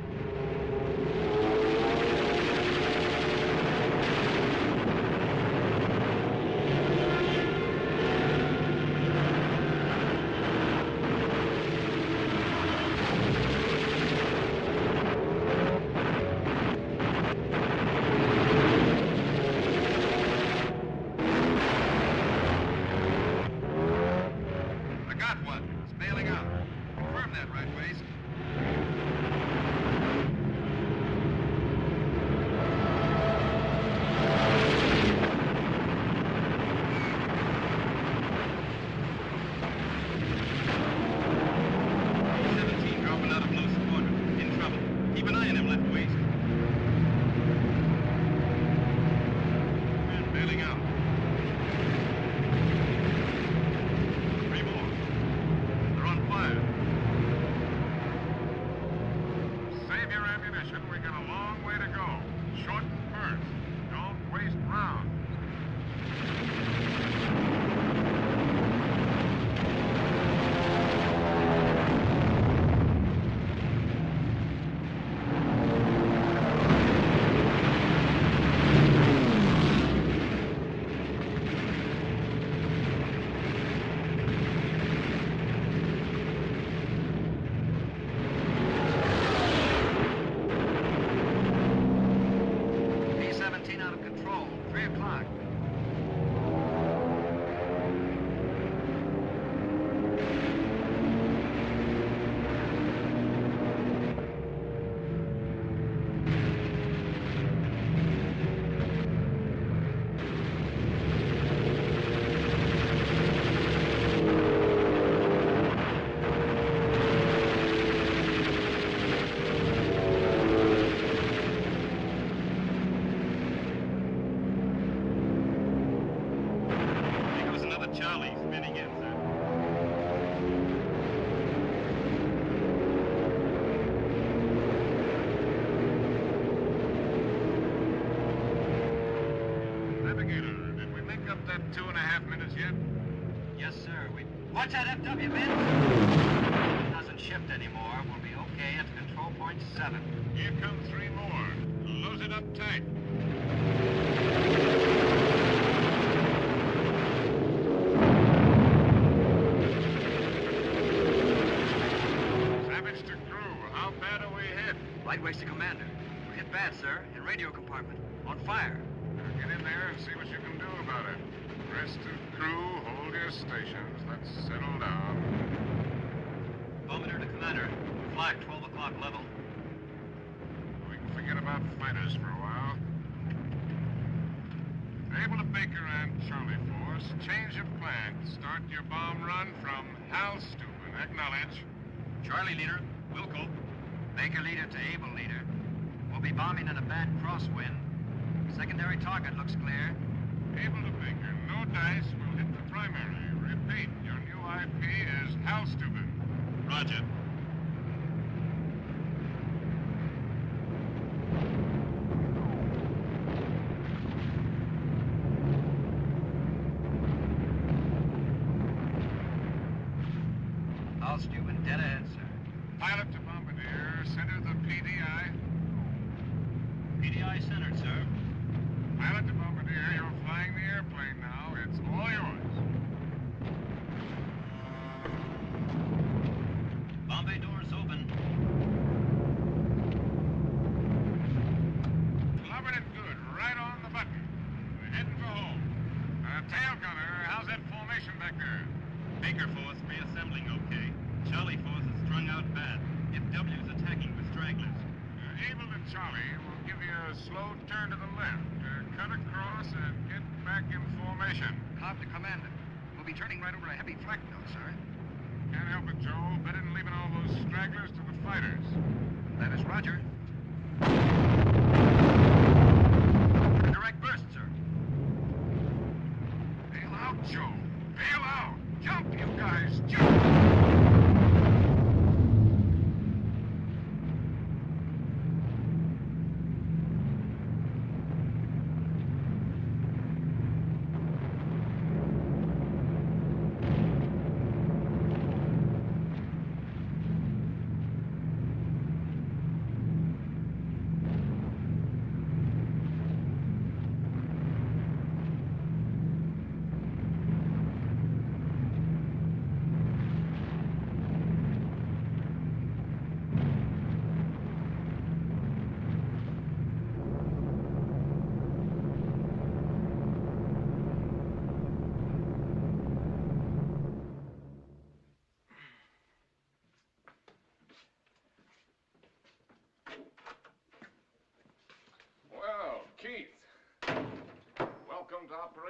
Watch that FW, Ben. If it doesn't shift anymore, we'll be okay at control point 7. Here come 3 more. Close it up tight. Savage to crew. How bad are we hit? Right waist to commander. We're hit bad, sir. In radio compartment. On fire. Get in there and see what you can do about it. Rest of crew, hold your stations. Let's settle down. Bombardier to commander. Flag 12 o'clock level. We can forget about fighters for a while. Able to Baker and Charlie Force, change of plan. Start your bomb run from Hal Steuben. Acknowledge. Charlie leader, Wilco. Baker leader to Able leader. We'll be bombing in a bad crosswind. Secondary target looks clear. Able to Baker, no dice, we'll hit the primary. Repeat, your new IP is Hal Steuben. Roger. Hal Steuben, dead ahead, sir. Pilot to Bombardier, center the PDI. PDI centered, sir. Pilot to Bombardier, you're flying the airplane now. It's all yours. Bombay doors open. Clevered and good, right on the button. We're heading for home. Tail gunner, how's that formation back there? Baker force reassembling okay. Charlie force is strung out bad. FW's attacking with stragglers. Able to Charlie will give you a slow turn to the left. Cut across and get back in formation. Cobb to commander. We'll be turning right over a heavy flak though, sir. Can't help it, Joe. Better than leaving all those stragglers to the fighters. That is Roger. Direct burst, sir. Bail out, Joe. Bail out. Jump, you guys. Jump.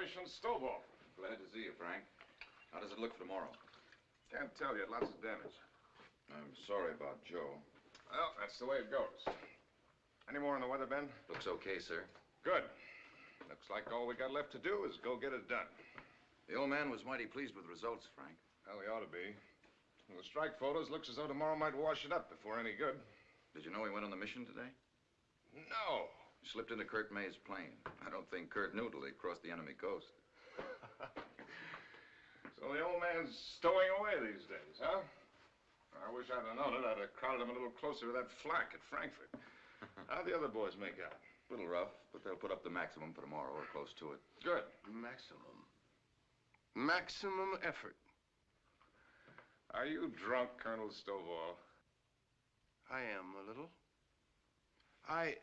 Bush and Stovall. Glad to see you, Frank. How does it look for tomorrow? Can't tell yet. Lots of damage. I'm sorry about Joe. Well, that's the way it goes. Any more on the weather, Ben? Looks okay, sir. Good. Looks like all we got left to do is go get it done. The old man was mighty pleased with the results, Frank. Well, he ought to be. The strike photos looks as though tomorrow might wash it up before any good. Did you know he went on the mission today? No. He slipped into Kurt May's plane. I don't think Kurt knew till he crossed the enemy coast. So the old man's stowing away these days, huh? I wish I'd have known it. I'd have crowded him a little closer to that flak at Frankfurt. How'd the other boys make out? A little rough, but they'll put up the maximum for tomorrow or close to it. Good. Maximum. Maximum effort. Are you drunk, Colonel Stovall? I am a little. I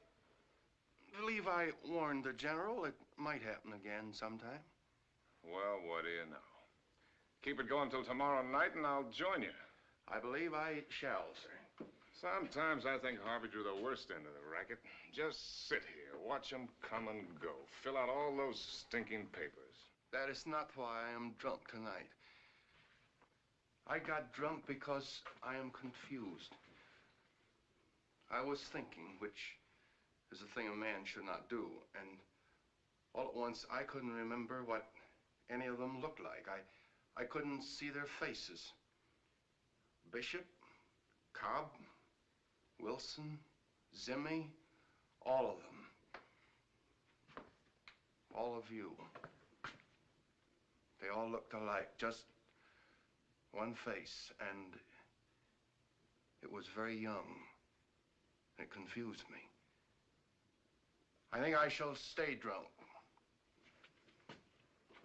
believe I warned the general it might happen again sometime. Well, what do you know? Keep it going till tomorrow night and I'll join you. I believe I shall, sir. Sometimes I think Harvey drew the worst end of the racket. Just sit here, watch them come and go. Fill out all those stinking papers. That is not why I am drunk tonight. I got drunk because I am confused. I was thinking, which is a thing a man should not do, and all at once I couldn't remember what any of them looked like. I couldn't see their faces. Bishop, Cobb, Wilson, Zimmy, all of them. All of you. They all looked alike, just one face, and it was very young. It confused me. I think I shall stay drunk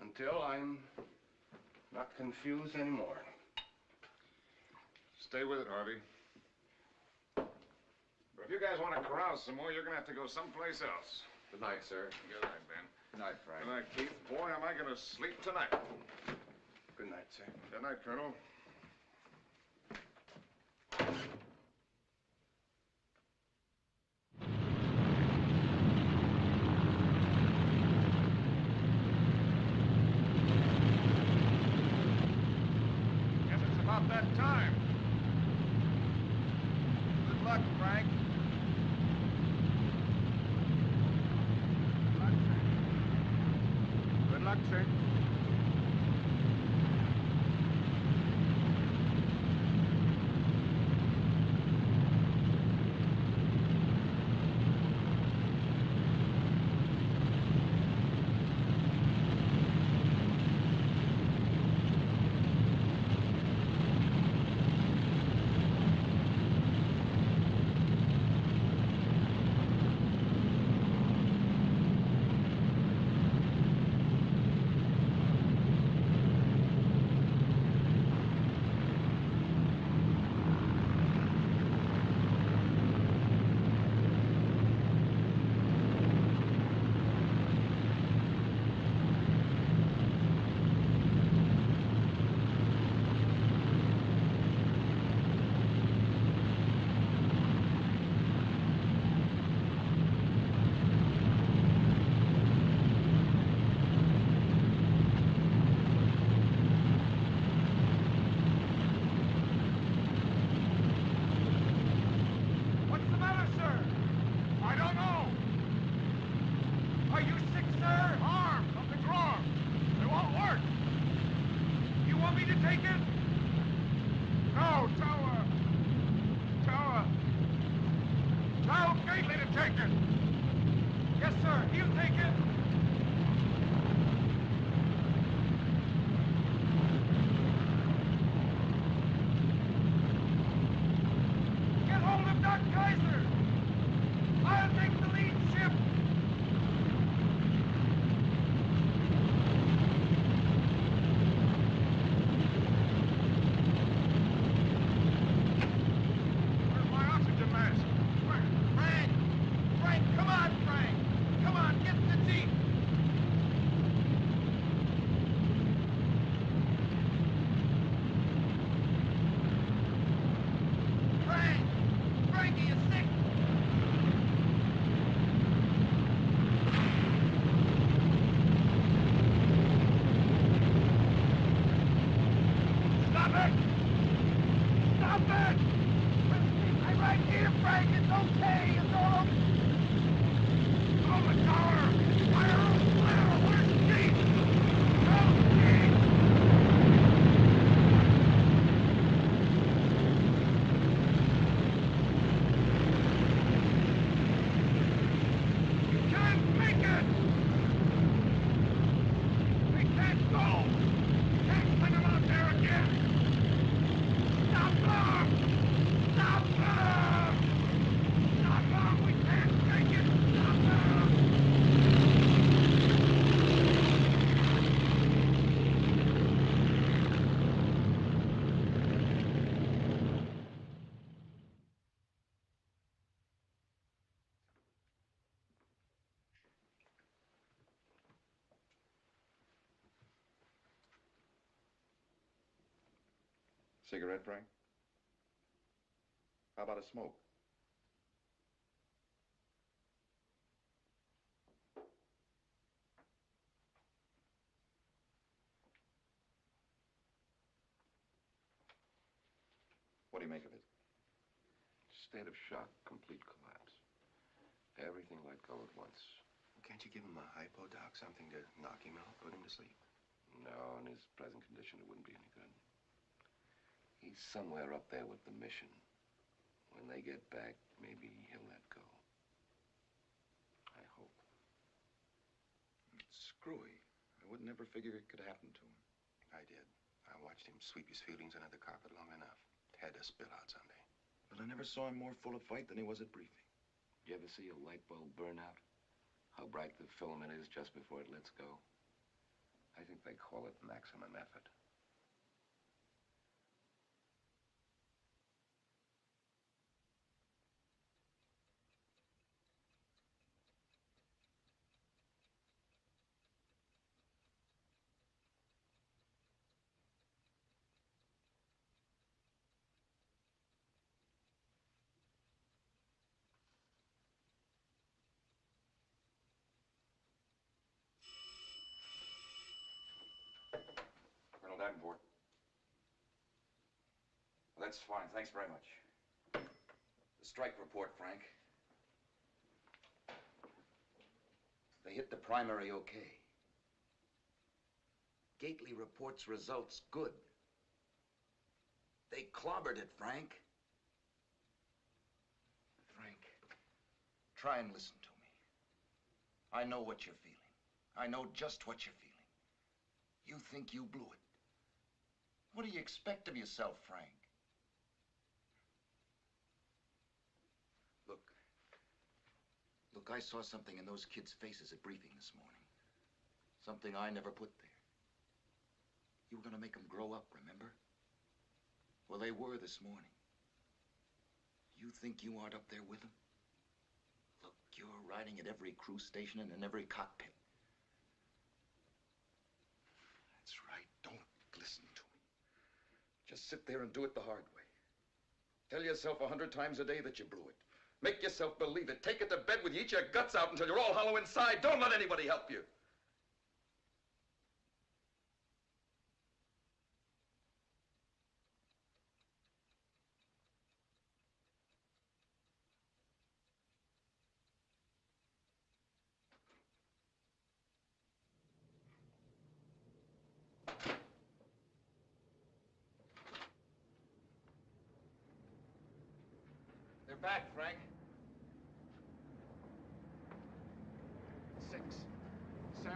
until I'm not confused anymore. Stay with it, Harvey. But if you guys want to carouse some more, you're going to have to go someplace else. Good night, sir. Good night, Ben. Good night, Frank. Good night, Keith. Boy, am I going to sleep tonight. Good night, sir. Good night, Colonel. Guess it's about that time. Good luck, Frank. Good luck, sir. Yes, sir. He'll take it. Get hold of Doc Kaiser. I'll take the lead ship. Where's my oxygen mask? Frank! Frank, come on, Frank! Come on, get in the jeep! Frank. It's okay. It's all okay. On the tower. Fire! Fire! Where's Chief? Help, Chief! We can't make it! We can't go! Can't bring them out there again! Stop them! Stop them! Stop them! We can't make it! Stop them! Cigarette, Frank? How about a smoke? What do you make of it? State of shock, complete collapse. Everything let go at once. Can't you give him a hypo, Doc? Something to knock him out, put him to sleep? No, in his present condition, it wouldn't be any good. He's somewhere up there with the mission. When they get back, maybe he'll let go. I hope. It's screwy. I would never figure it could happen to him. I did. I watched him sweep his feelings under the carpet long enough. Had to spill out someday. But I never saw him more full of fight than he was at briefing. You ever see a light bulb burn out? How bright the filament is just before it lets go? I think they call it maximum effort. Colonel Davenport. Well, that's fine. Thanks very much. The strike report, Frank. They hit the primary okay. Gately reports results good. They clobbered it, Frank. Frank, try and listen to me. I know what you're feeling. I know just what you're feeling. You think you blew it. What do you expect of yourself, Frank? Look, I saw something in those kids' faces at briefing this morning. Something I never put there. You were gonna make them grow up, remember? Well, they were this morning. You think you aren't up there with them? Look, you're riding at every crew station and in every cockpit. That's right. Don't listen to me. Just sit there and do it the hard way. Tell yourself 100 times a day that you blew it. Make yourself believe it. Take it to bed with you. Eat your guts out until you're all hollow inside. Don't let anybody help you. They're back, Frank. 6, 7.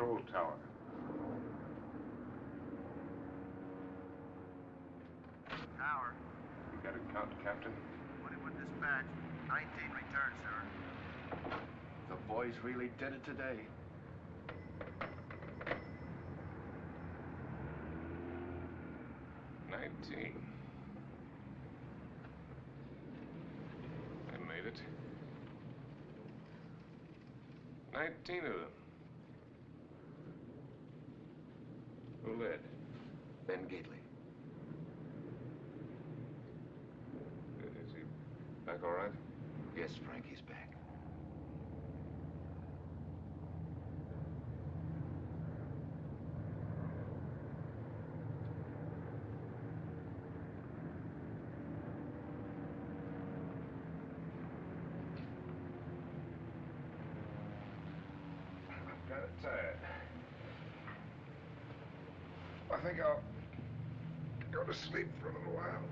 control tower. Tower. You got it count, Captain? 21 dispatch. 19 return, sir. The boys really did it today. They made it. 19 of them. Who led? Ben Gately. Is he back all right? Yes, Frank, he's back. I'm kind of tired. I think I'll go to sleep for a little while.